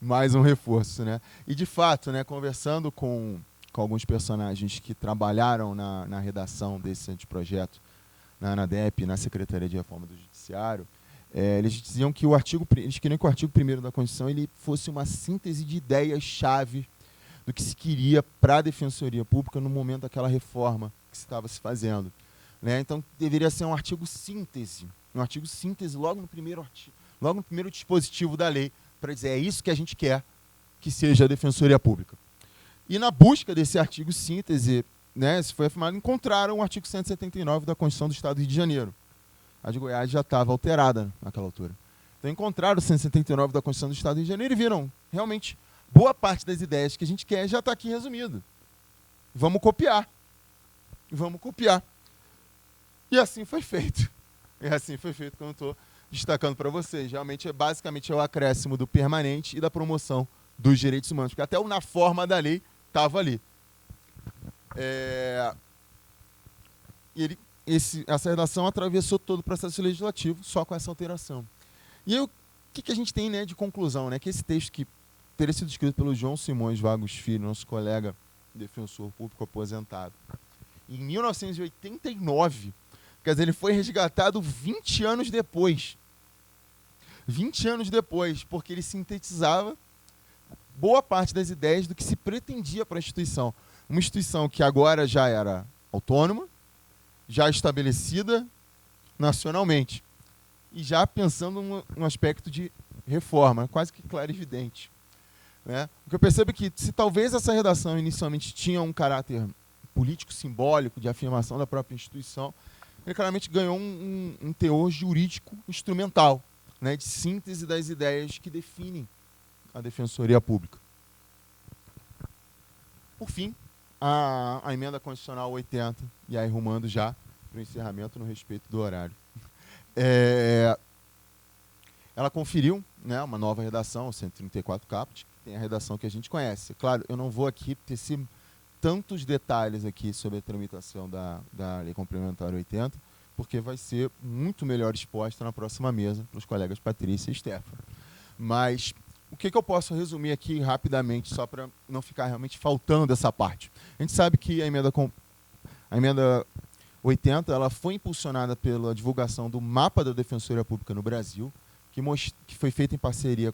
Mais um reforço, né? E, de fato, né, conversando com alguns personagens que trabalharam na redação desse anteprojeto, na ANADEP, na Secretaria de Reforma do Judiciário, eles diziam que eles queriam que o artigo 1º da Constituição ele fosse uma síntese de ideias-chave do que se queria para a Defensoria Pública no momento daquela reforma que se estava se fazendo, né? Então, deveria ser um artigo síntese logo no primeiro dispositivo da lei, para dizer, é isso que a gente quer que seja a Defensoria Pública. E na busca desse artigo síntese, né, se foi afirmado, encontraram o artigo 179 da Constituição do Estado do Rio de Janeiro. A de Goiás já estava alterada naquela altura. Então encontraram o 179 da Constituição do Estado do Rio de Janeiro e viram, realmente, boa parte das ideias que a gente quer já está aqui resumido. Vamos copiar. E assim foi feito. Como eu estou destacando para vocês. Realmente, basicamente, é o acréscimo do permanente e da promoção dos direitos humanos, porque até o na forma da lei estava ali. Essa redação atravessou todo o processo legislativo só com essa alteração. E aí, o que a gente tem, né, de conclusão? Né? Que esse texto que teria sido escrito pelo João Simões Vagos Filho, nosso colega defensor público aposentado, em 1989, quer dizer, ele foi resgatado 20 anos depois. 20 anos depois, porque ele sintetizava boa parte das ideias do que se pretendia para a instituição. Uma instituição que agora já era autônoma, já estabelecida nacionalmente, e já pensando num aspecto de reforma, quase que clarividente, né? O que eu percebo é que, se talvez essa redação inicialmente tinha um caráter político simbólico de afirmação da própria instituição, ele claramente ganhou um teor jurídico instrumental, né, de síntese das ideias que definem a Defensoria Pública. Por fim, a emenda constitucional 80, e aí rumando já para o encerramento no respeito do horário. ela conferiu, né, uma nova redação, o 134 caput, que tem a redação que a gente conhece. Claro, eu não vou aqui tecer tantos detalhes aqui sobre a tramitação da Lei Complementar 80, porque vai ser muito melhor exposta na próxima mesa para os colegas Patrícia e Stefano. Mas o que eu posso resumir aqui rapidamente, só para não ficar realmente faltando essa parte? A gente sabe que a emenda 80 ela foi impulsionada pela divulgação do mapa da Defensoria Pública no Brasil, que foi feita em parceria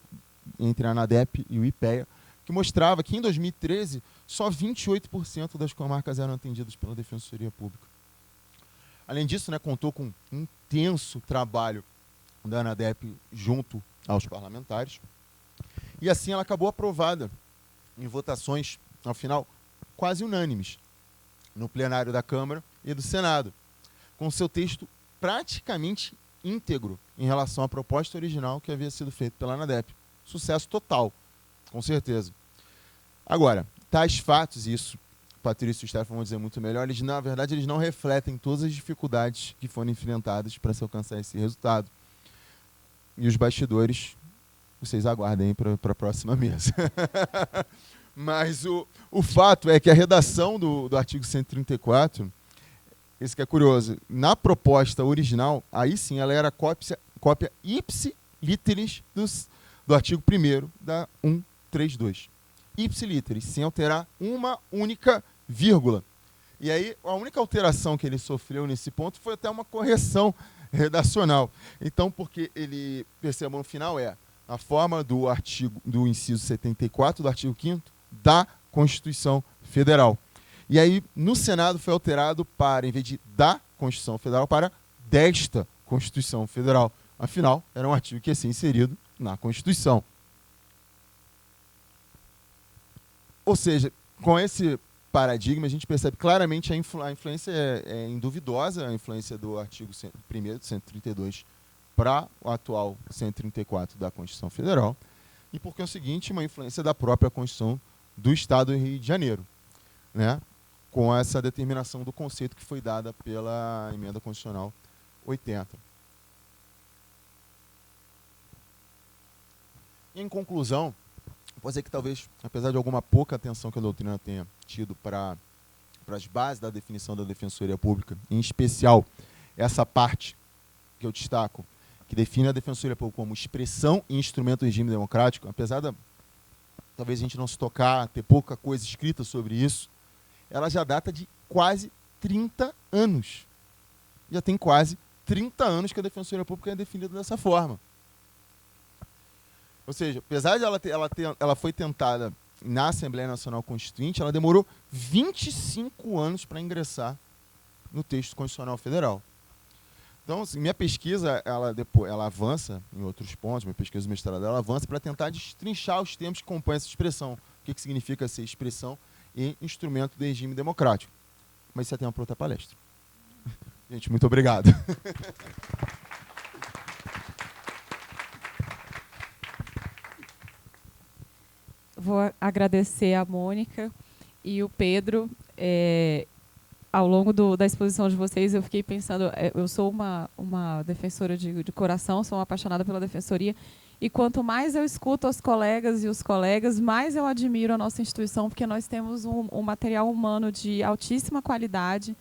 entre a ANADEP e o IPEA, que mostrava que em 2013 só 28% das comarcas eram atendidas pela Defensoria Pública. Além disso, né, contou com um intenso trabalho da ANADEP junto aos parlamentares, e assim ela acabou aprovada em votações, ao final, quase unânimes, no plenário da Câmara e do Senado, com seu texto praticamente íntegro em relação à proposta original que havia sido feita pela ANADEP. Sucesso total, com certeza. Agora, tais fatos, e isso Patrícia e o Stefano vão dizer muito melhor, na verdade eles não refletem todas as dificuldades que foram enfrentadas para se alcançar esse resultado. E os bastidores, vocês aguardem para a próxima mesa. Mas o fato é que a redação do artigo 134, esse que é curioso, na proposta original, aí sim ela era cópia ipsi literis do artigo 1º da 132. Ipsi literis, sem alterar uma única vírgula. E aí a única alteração que ele sofreu nesse ponto foi até uma correção redacional. Então, porque ele, percebam no final, a forma do artigo, do inciso 74 do artigo 5º da Constituição Federal. E aí, no Senado, foi alterado para, em vez de da Constituição Federal, para desta Constituição Federal. Afinal, era um artigo que ia ser inserido na Constituição. Ou seja, com esse paradigma, a gente percebe claramente a influência é induvidosa, a influência do artigo 1º de 132 para o atual 134 da Constituição Federal, e porque é o seguinte, uma influência da própria Constituição do Estado do Rio de Janeiro, né, com essa determinação do conceito que foi dada pela Emenda Constitucional 80. Em conclusão, pode dizer que talvez, apesar de alguma pouca atenção que a doutrina tenha tido para as bases da definição da Defensoria Pública, em especial essa parte que eu destaco, que define a Defensoria Pública como expressão e instrumento do regime democrático, apesar da talvez a gente não se tocar, ter pouca coisa escrita sobre isso, ela já data de quase 30 anos. Já tem quase 30 anos que a Defensoria Pública é definida dessa forma. Ou seja, apesar de ela foi tentada na Assembleia Nacional Constituinte, ela demorou 25 anos para ingressar no texto constitucional federal. Então, assim, minha pesquisa, ela avança em outros pontos, minha pesquisa do mestrado dela avança para tentar destrinchar os termos que compõem essa expressão. O que significa ser expressão e instrumento do regime democrático. Mas isso é tema para outra palestra. Gente, muito obrigado. Vou agradecer a Mônica e o Pedro. Ao longo da exposição de vocês, eu fiquei pensando, eu sou uma defensora de coração, sou uma apaixonada pela defensoria, e quanto mais eu escuto as colegas e os colegas, mais eu admiro a nossa instituição, porque nós temos um material humano de altíssima qualidade.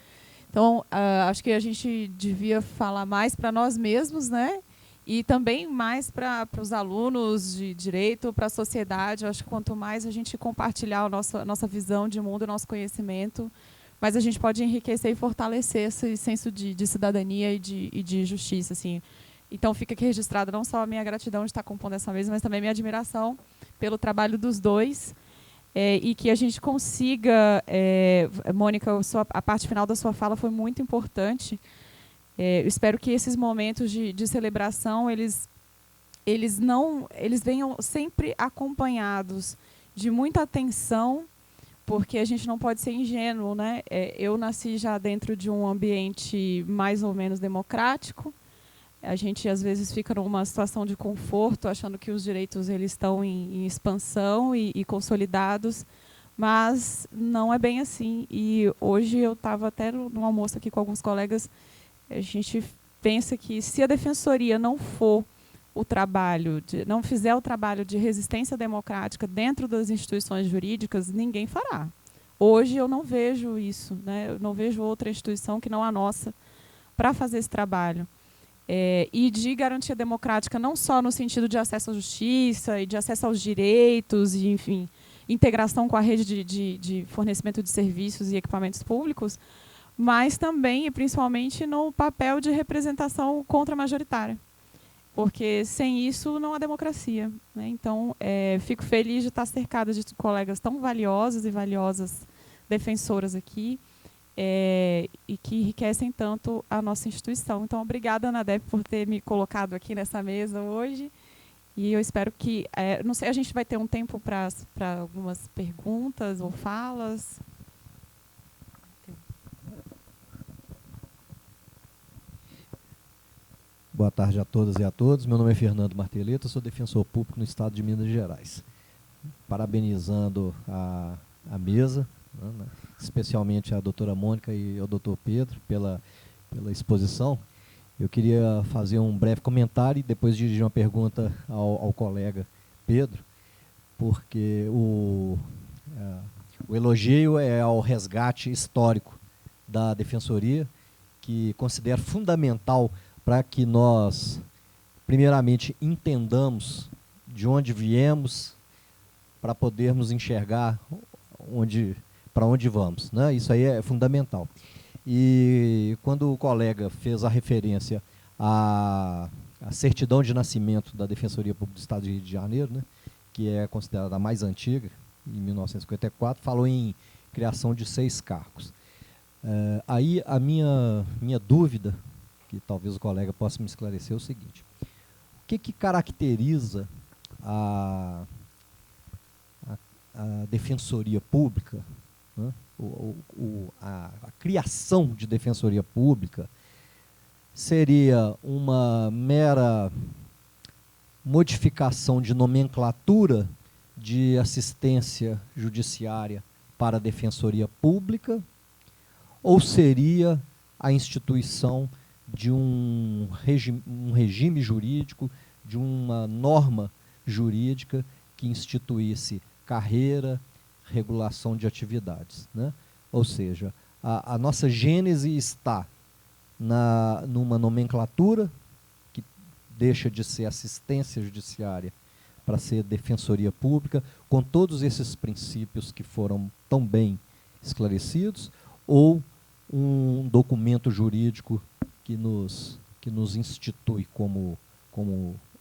Então, acho que a gente devia falar mais para nós mesmos, né? E também mais para os alunos de direito, para a sociedade. Eu acho que quanto mais a gente compartilhar a nossa visão de mundo, o nosso conhecimento, mas a gente pode enriquecer e fortalecer esse senso de cidadania e de justiça. Assim. Então, fica aqui registrado não só a minha gratidão de estar compondo essa mesa, mas também a minha admiração pelo trabalho dos dois, e que a gente consiga... Mônica, a parte final da sua fala foi muito importante. Eu espero que esses momentos de celebração, eles venham sempre acompanhados de muita atenção, porque a gente não pode ser ingênuo, né? Eu nasci já dentro de um ambiente mais ou menos democrático. A gente, às vezes, fica numa situação de conforto, achando que os direitos eles estão em expansão e consolidados, mas não é bem assim. E hoje eu estava até no almoço aqui com alguns colegas, a gente pensa que se a defensoria não for o trabalho, não fizer o trabalho de resistência democrática dentro das instituições jurídicas, ninguém fará. Hoje eu não vejo isso, né? Eu não vejo outra instituição que não a nossa para fazer esse trabalho. E de garantia democrática não só no sentido de acesso à justiça e de acesso aos direitos, e, enfim, integração com a rede de fornecimento de serviços e equipamentos públicos, mas também e principalmente no papel de representação contra-majoritária. Porque sem isso não há democracia, né? Então, fico feliz de estar cercada de colegas tão valiosos e valiosas defensoras aqui, e que enriquecem tanto a nossa instituição. Então, obrigada, ANADEP, por ter me colocado aqui nessa mesa hoje. E eu espero que... não sei, a gente vai ter um tempo para algumas perguntas ou falas. Boa tarde a todas e a todos. Meu nome é Fernando Marteleta, sou defensor público no estado de Minas Gerais. Parabenizando a mesa, né, especialmente a doutora Mônica e o doutor Pedro pela exposição. Eu queria fazer um breve comentário e depois dirigir uma pergunta ao colega Pedro, porque o elogio é ao resgate histórico da Defensoria, que considero fundamental para que nós, primeiramente, entendamos de onde viemos, para podermos enxergar para onde vamos, né? Isso aí é fundamental. E quando o colega fez a referência à certidão de nascimento da Defensoria Pública do Estado do Rio de Janeiro, né, que é considerada a mais antiga, em 1954, falou em criação de 6 cargos. Aí a minha dúvida, que talvez o colega possa me esclarecer, é o seguinte: o que caracteriza a Defensoria Pública, né? A criação de Defensoria Pública seria uma mera modificação de nomenclatura de assistência judiciária para a Defensoria Pública, ou seria a instituição de um regime jurídico, de uma norma jurídica que instituísse carreira, regulação de atividades, né? Ou seja, a nossa gênese está numa nomenclatura que deixa de ser assistência judiciária para ser defensoria pública, com todos esses princípios que foram tão bem esclarecidos, ou um documento jurídico que nos institui como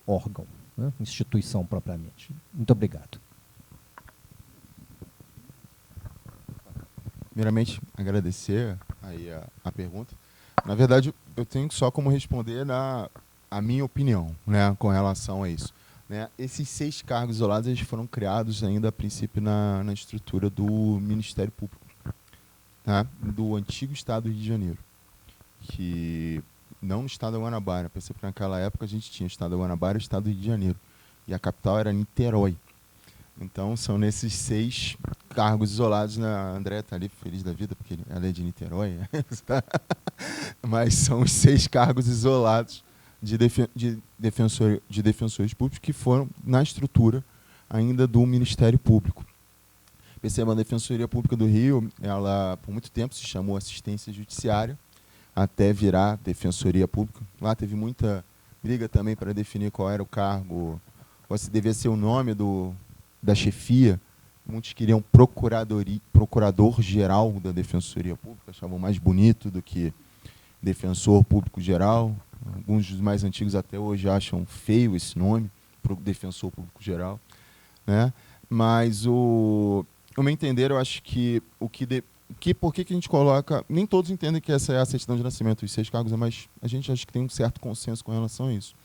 órgão, né? Instituição propriamente. Muito obrigado. Primeiramente, agradecer aí a pergunta. Na verdade, eu tenho só como responder a minha opinião, né, com relação a isso. Né? Esses 6 cargos isolados eles foram criados ainda a princípio na estrutura do Ministério Público, tá? Do antigo Estado do Rio de Janeiro, que não no Estado da Guanabara. Pensei que naquela época a gente tinha o Estado da Guanabara e o Estado do Rio de Janeiro, e a capital era Niterói. Então, são nesses 6 cargos isolados. A Andréa está ali feliz da vida, porque ela é de Niterói. Mas são os 6 cargos isolados de defensores públicos que foram na estrutura ainda do Ministério Público. Perceba, a Defensoria Pública do Rio, ela por muito tempo se chamou Assistência Judiciária, até virar Defensoria Pública. Lá teve muita briga também para definir qual era o cargo, ou se devia ser o nome da chefia. Muitos queriam procurador-geral da Defensoria Pública, achavam mais bonito do que defensor público-geral. Alguns dos mais antigos até hoje acham feio esse nome, defensor público-geral, né? Mas, ao meu entender, eu acho que por que a gente coloca... Nem todos entendem que essa é a certidão de nascimento, os 6 cargos, mas a gente acha que tem um certo consenso com relação a isso.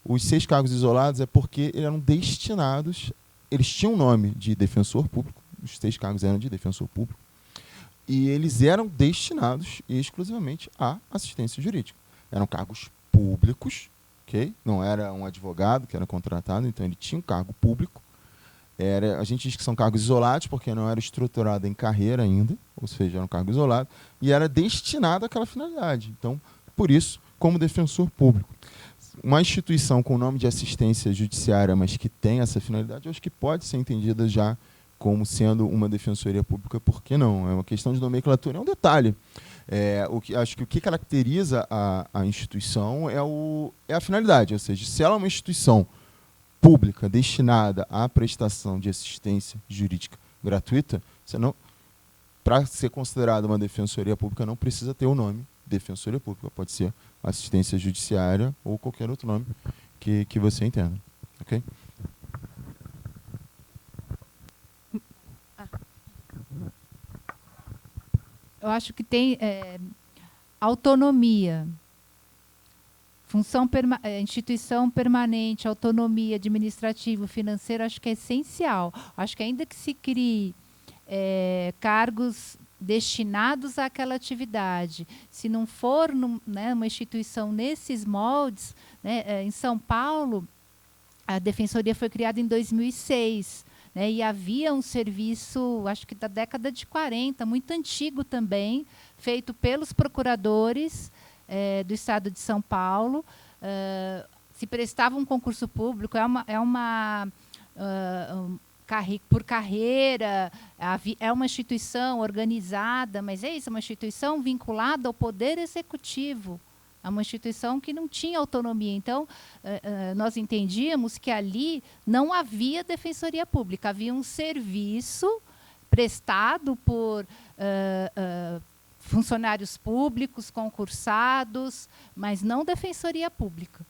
Os 6 cargos isolados é porque eles eram destinados... Eles tinham o nome de defensor público, os 6 cargos eram de defensor público, e eles eram destinados exclusivamente à assistência jurídica. Eram cargos públicos, okay? Não era um advogado que era contratado, então ele tinha um cargo público. A gente diz que são cargos isolados porque não era estruturado em carreira ainda, ou seja, era um cargo isolado, e era destinado àquela finalidade. Então, por isso, como defensor público. uma instituição com nome de assistência judiciária, mas que tem essa finalidade, eu acho que pode ser entendida já como sendo uma defensoria pública, por que não? É uma questão de nomenclatura, é um detalhe. Acho que o que caracteriza a instituição é a finalidade, ou seja, se ela é uma instituição pública destinada à prestação de assistência jurídica gratuita, para ser considerada uma defensoria pública não precisa ter o nome defensoria pública, pode ser assistência judiciária ou qualquer outro nome que você entenda. Ok? Eu acho que tem autonomia, instituição permanente, autonomia administrativa, financeira, acho que é essencial. Acho que ainda que se crie cargos destinados àquela atividade, se não for uma instituição nesses moldes, né, em São Paulo, a Defensoria foi criada em 2006, né, e havia um serviço, acho que da década de 40, muito antigo também, feito pelos procuradores do Estado de São Paulo. Se prestava um concurso público, por carreira, é uma instituição organizada, mas é isso, é uma instituição vinculada ao Poder Executivo. É uma instituição que não tinha autonomia. Então, nós entendíamos que ali não havia defensoria pública, havia um serviço prestado por funcionários públicos, concursados, mas não defensoria pública.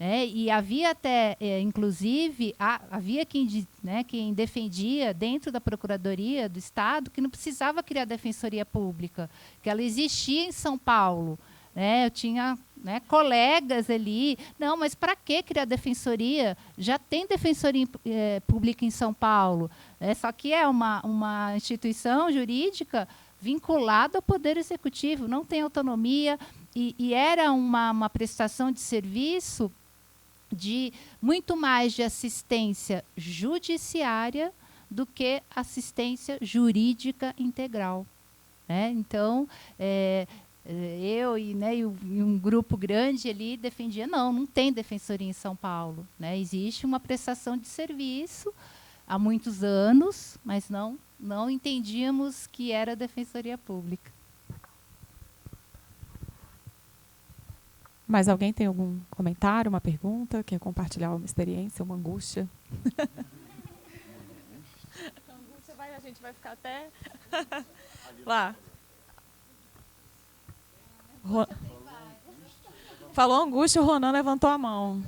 E havia até, inclusive, havia quem defendia dentro da Procuradoria do Estado que não precisava criar defensoria pública, que ela existia em São Paulo. Eu tinha colegas ali. Não, mas para que criar defensoria? Já tem defensoria pública em São Paulo. Só que é uma instituição jurídica vinculada ao Poder Executivo, não tem autonomia, e era uma prestação de serviço de muito mais de assistência judiciária do que assistência jurídica integral. Então, eu e um grupo grande ali defendia, não tem defensoria em São Paulo. Existe uma prestação de serviço há muitos anos, mas não entendíamos que era defensoria pública. Mais alguém tem algum comentário, uma pergunta? Quer compartilhar uma experiência, uma angústia? A angústia a gente vai ficar até lá. Falou angústia, o Ronan levantou a mão.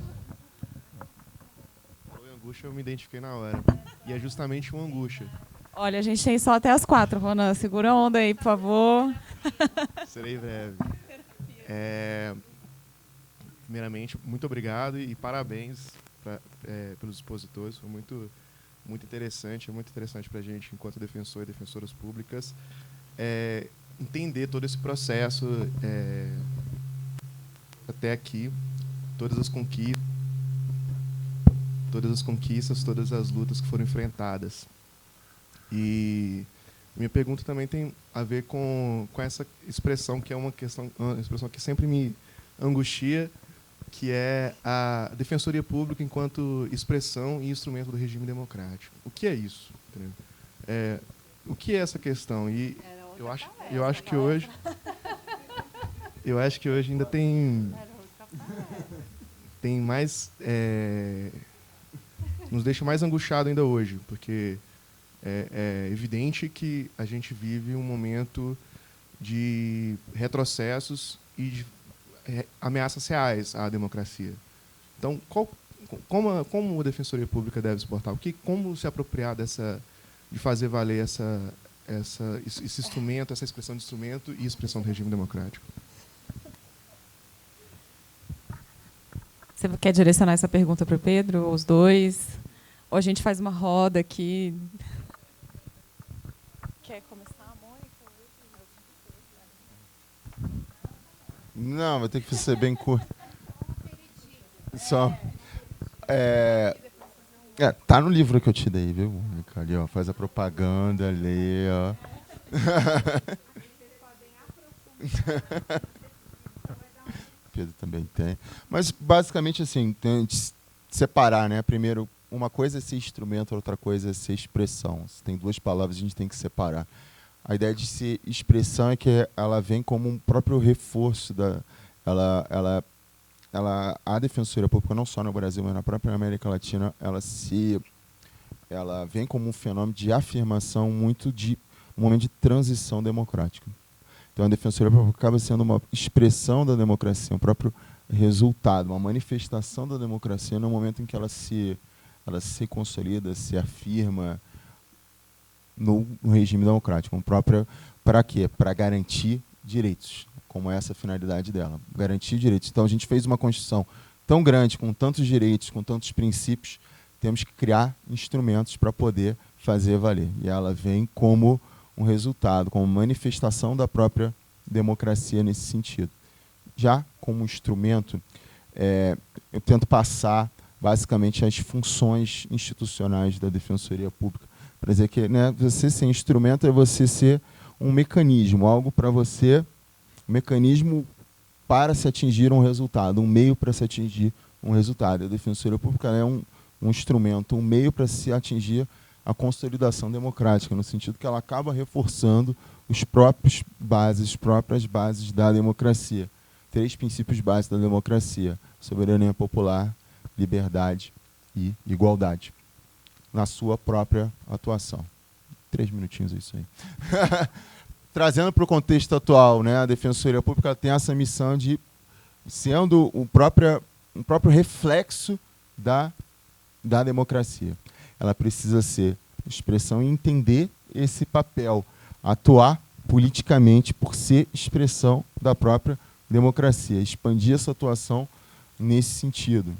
Falou em angústia, eu me identifiquei na hora. E é justamente uma angústia. Olha, a gente tem só até as 4, Ronan. Segura a onda aí, por favor. Serei breve. Primeiramente, muito obrigado e parabéns pelos expositores. Foi muito interessante, para a gente, enquanto defensor e defensoras públicas, entender todo esse processo até aqui, todas as conquistas, todas as lutas que foram enfrentadas. E minha pergunta também tem a ver com essa expressão, que é uma expressão que sempre me angustia, que é a defensoria pública enquanto expressão e instrumento do regime democrático. O que é isso? O que é essa questão? E eu acho que hoje ainda tem mais, nos deixa mais angustiado ainda hoje, porque é evidente que a gente vive um momento de retrocessos e de ameaças reais à democracia. Então, como a Defensoria Pública deve se portar? Como se apropriar de fazer valer esse instrumento, essa expressão de instrumento e expressão do regime democrático? Você quer direcionar essa pergunta para o Pedro, ou os dois? Ou a gente faz uma roda aqui? Quer começar, Mônica? Não, vai ter que ser bem curto. Só. Tá no livro que eu te dei, viu, Mônica? Ali, ó, faz a propaganda ali, ó. Pedro também tem. Mas, basicamente, assim, tem que separar, né? Primeiro, uma coisa é ser instrumento, outra coisa é ser expressão. Se tem duas palavras, a gente tem que separar. A ideia de ser expressão é que ela vem como um próprio reforço a Defensoria Pública, não só no Brasil, mas na própria América Latina, ela vem como um fenômeno de afirmação muito de um momento de transição democrática. Então, a Defensoria Pública acaba sendo uma expressão da democracia, um próprio resultado, uma manifestação da democracia no momento em que ela se consolida, se afirma no regime democrático. Para quê? Para garantir direitos, como essa a finalidade dela, garantir direitos. Então, a gente fez uma Constituição tão grande, com tantos direitos, com tantos princípios, temos que criar instrumentos para poder fazer valer. E ela vem como um resultado, como manifestação da própria democracia nesse sentido. Já como instrumento, eu tento passar basicamente as funções institucionais da Defensoria Pública, para dizer que, né, você ser instrumento é você ser um mecanismo, algo para você, um mecanismo para se atingir um resultado, um meio para se atingir um resultado. A Defensoria Pública é um instrumento, um meio para se atingir a consolidação democrática, no sentido que ela acaba reforçando as próprias bases da democracia. 3 princípios básicos da democracia: soberania popular, liberdade e igualdade, na sua própria atuação. 3 minutinhos, é isso aí. Trazendo para o contexto atual, né, a Defensoria Pública tem essa missão de, sendo um próprio reflexo da democracia. Ela precisa ser expressão e entender esse papel, atuar politicamente por ser expressão da própria democracia, expandir essa atuação nesse sentido.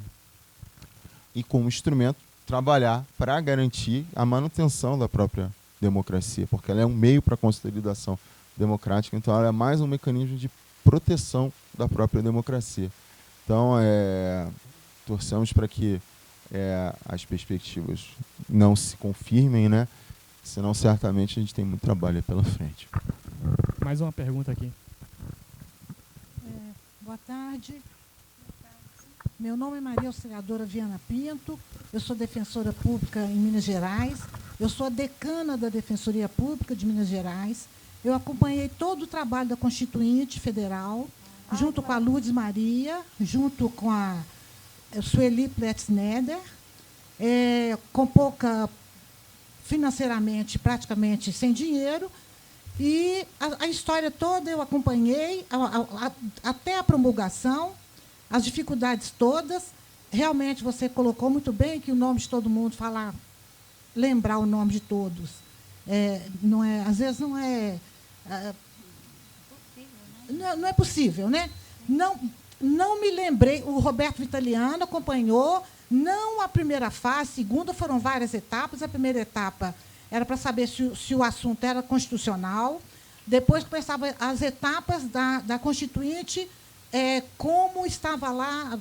E, como instrumento, trabalhar para garantir a manutenção da própria democracia, porque ela é um meio para a consolidação democrática, então ela é mais um mecanismo de proteção da própria democracia. Então, torcemos para que as perspectivas não se confirmem, né? Senão, certamente, a gente tem muito trabalho aí pela frente. Mais uma pergunta aqui. Boa tarde. Meu nome é Maria Auxiliadora Viana Pinto, eu sou defensora pública em Minas Gerais, eu sou a decana da Defensoria Pública de Minas Gerais, eu acompanhei todo o trabalho da Constituinte Federal, junto com a Lourdes Maria, junto com a Sueli Pletzneder, com pouca, financeiramente, praticamente sem dinheiro, e a história toda eu acompanhei, até a promulgação, as dificuldades todas. Realmente você colocou muito bem que o nome de todo mundo, lembrar o nome de todos, não é, às vezes não é possível, né? Não me lembrei. O Roberto Vitaliano acompanhou, não a primeira fase, a segunda, foram várias etapas. A primeira etapa era para saber se o assunto era constitucional. Depois começavam as etapas da Constituinte, como estava lá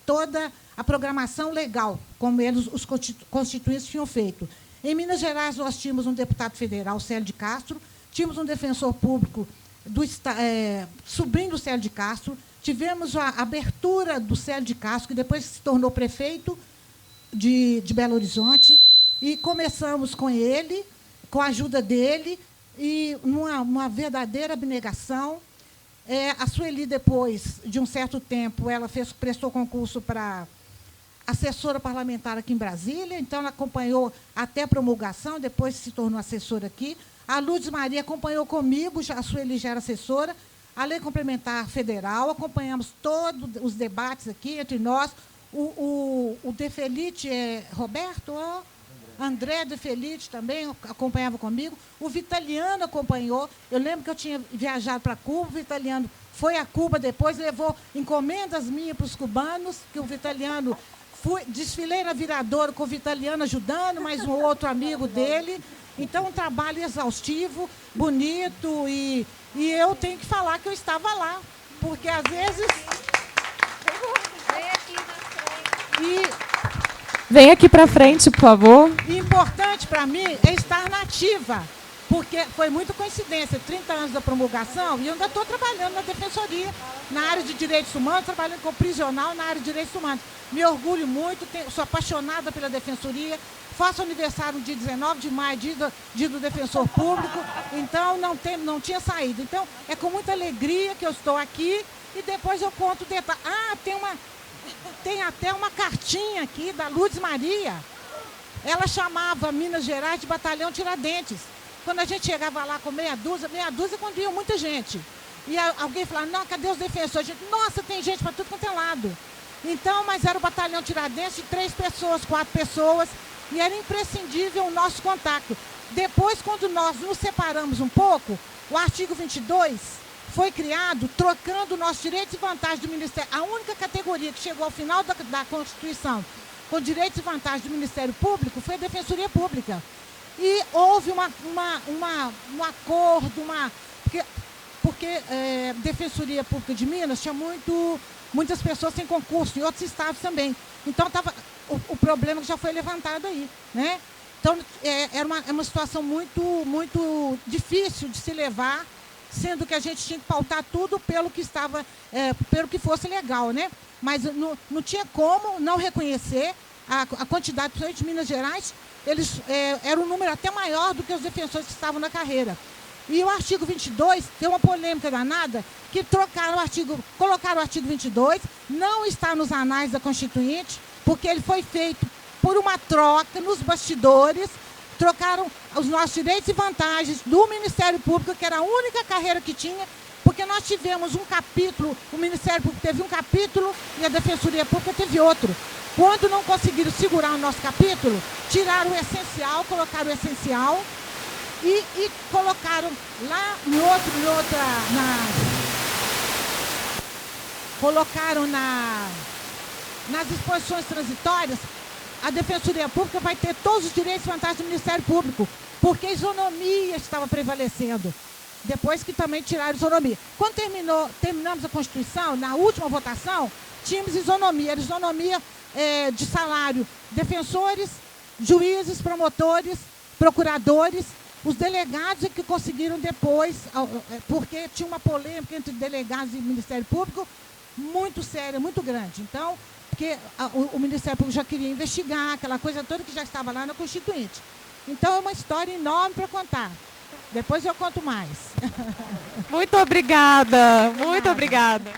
toda a programação legal, como os constituintes tinham feito. Em Minas Gerais, nós tínhamos um deputado federal, Célio de Castro, tínhamos um defensor público, sobrinho do Célio de Castro, tivemos a abertura do Célio de Castro, que depois se tornou prefeito de Belo Horizonte, e começamos com ele, com a ajuda dele, e uma verdadeira abnegação. A Sueli, depois de um certo tempo, ela prestou concurso para assessora parlamentar aqui em Brasília, então ela acompanhou até a promulgação, depois se tornou assessora aqui. A Lourdes Maria acompanhou comigo, a Sueli já era assessora, a Lei Complementar Federal, acompanhamos todos os debates aqui entre nós. O De Felice, Roberto, André De Felice também acompanhava comigo. O Vitaliano acompanhou. Eu lembro que eu tinha viajado para Cuba, o Vitaliano foi a Cuba depois, levou encomendas minhas para os cubanos, que o Vitaliano... Desfilei na Viradouro com o Vitaliano ajudando, mais um outro amigo dele. Então, um trabalho exaustivo, bonito, e eu tenho que falar que eu estava lá, porque, às vezes... Vem aqui para frente, por favor. E importante para mim é estar na ativa. porque foi muita coincidência, 30 anos da promulgação, e eu ainda estou trabalhando na Defensoria, na área de direitos humanos, trabalhando como prisional na área de direitos humanos. Me orgulho muito, sou apaixonada pela Defensoria, faço aniversário no dia 19 de maio, dia do Defensor Público, então não tinha saído. Então, é com muita alegria que eu estou aqui, e depois eu conto o detalhe. Ah, tem até uma cartinha aqui da Lourdes Maria. Ela chamava Minas Gerais de Batalhão Tiradentes. Quando a gente chegava lá com meia dúzia quando ia muita gente. E alguém falava, não, cadê os defensores? A gente, nossa, tem gente para tudo quanto é lado. Então, mas era o Batalhão Tiradentes de 3 pessoas, 4 pessoas, e era imprescindível o nosso contato. Depois, quando nós nos separamos um pouco, o artigo 22 foi criado trocando nossos direitos e vantagens do Ministério. A única categoria que chegou ao final da Constituição com direitos e vantagens do Ministério Público foi a Defensoria Pública. E houve um acordo, porque Defensoria Pública de Minas tinha muitas pessoas sem concurso, em outros estados também. Então, o problema que já foi levantado aí, né? Então, era uma situação muito difícil de se levar, sendo que a gente tinha que pautar tudo pelo que fosse legal, né? Mas não tinha como não reconhecer a quantidade, principalmente de Minas Gerais, era um número até maior do que os defensores que estavam na carreira. E o artigo 22, tem uma polêmica danada, que colocaram o artigo 22, não está nos anais da Constituinte, porque ele foi feito por uma troca nos bastidores, trocaram os nossos direitos e vantagens do Ministério Público, que era a única carreira que tinha, porque nós tivemos um capítulo, o Ministério Público teve um capítulo e a Defensoria Pública teve outro. Quando não conseguiram segurar o nosso capítulo, tiraram o essencial, colocaram o essencial e colocaram lá colocaram nas disposições transitórias, a Defensoria Pública vai ter todos os direitos e vantagens do Ministério Público, porque a isonomia estava prevalecendo. Depois que também tiraram a isonomia. Quando terminamos a Constituição, na última votação, tínhamos isonomia. Era isonomia de salário. Defensores, juízes, promotores, procuradores, os delegados é que conseguiram depois, porque tinha uma polêmica entre delegados e Ministério Público muito séria, muito grande. Então, porque o Ministério Público já queria investigar, aquela coisa toda que já estava lá na Constituinte. Então, é uma história enorme para contar. Depois eu conto mais. Muito obrigada, muito obrigada.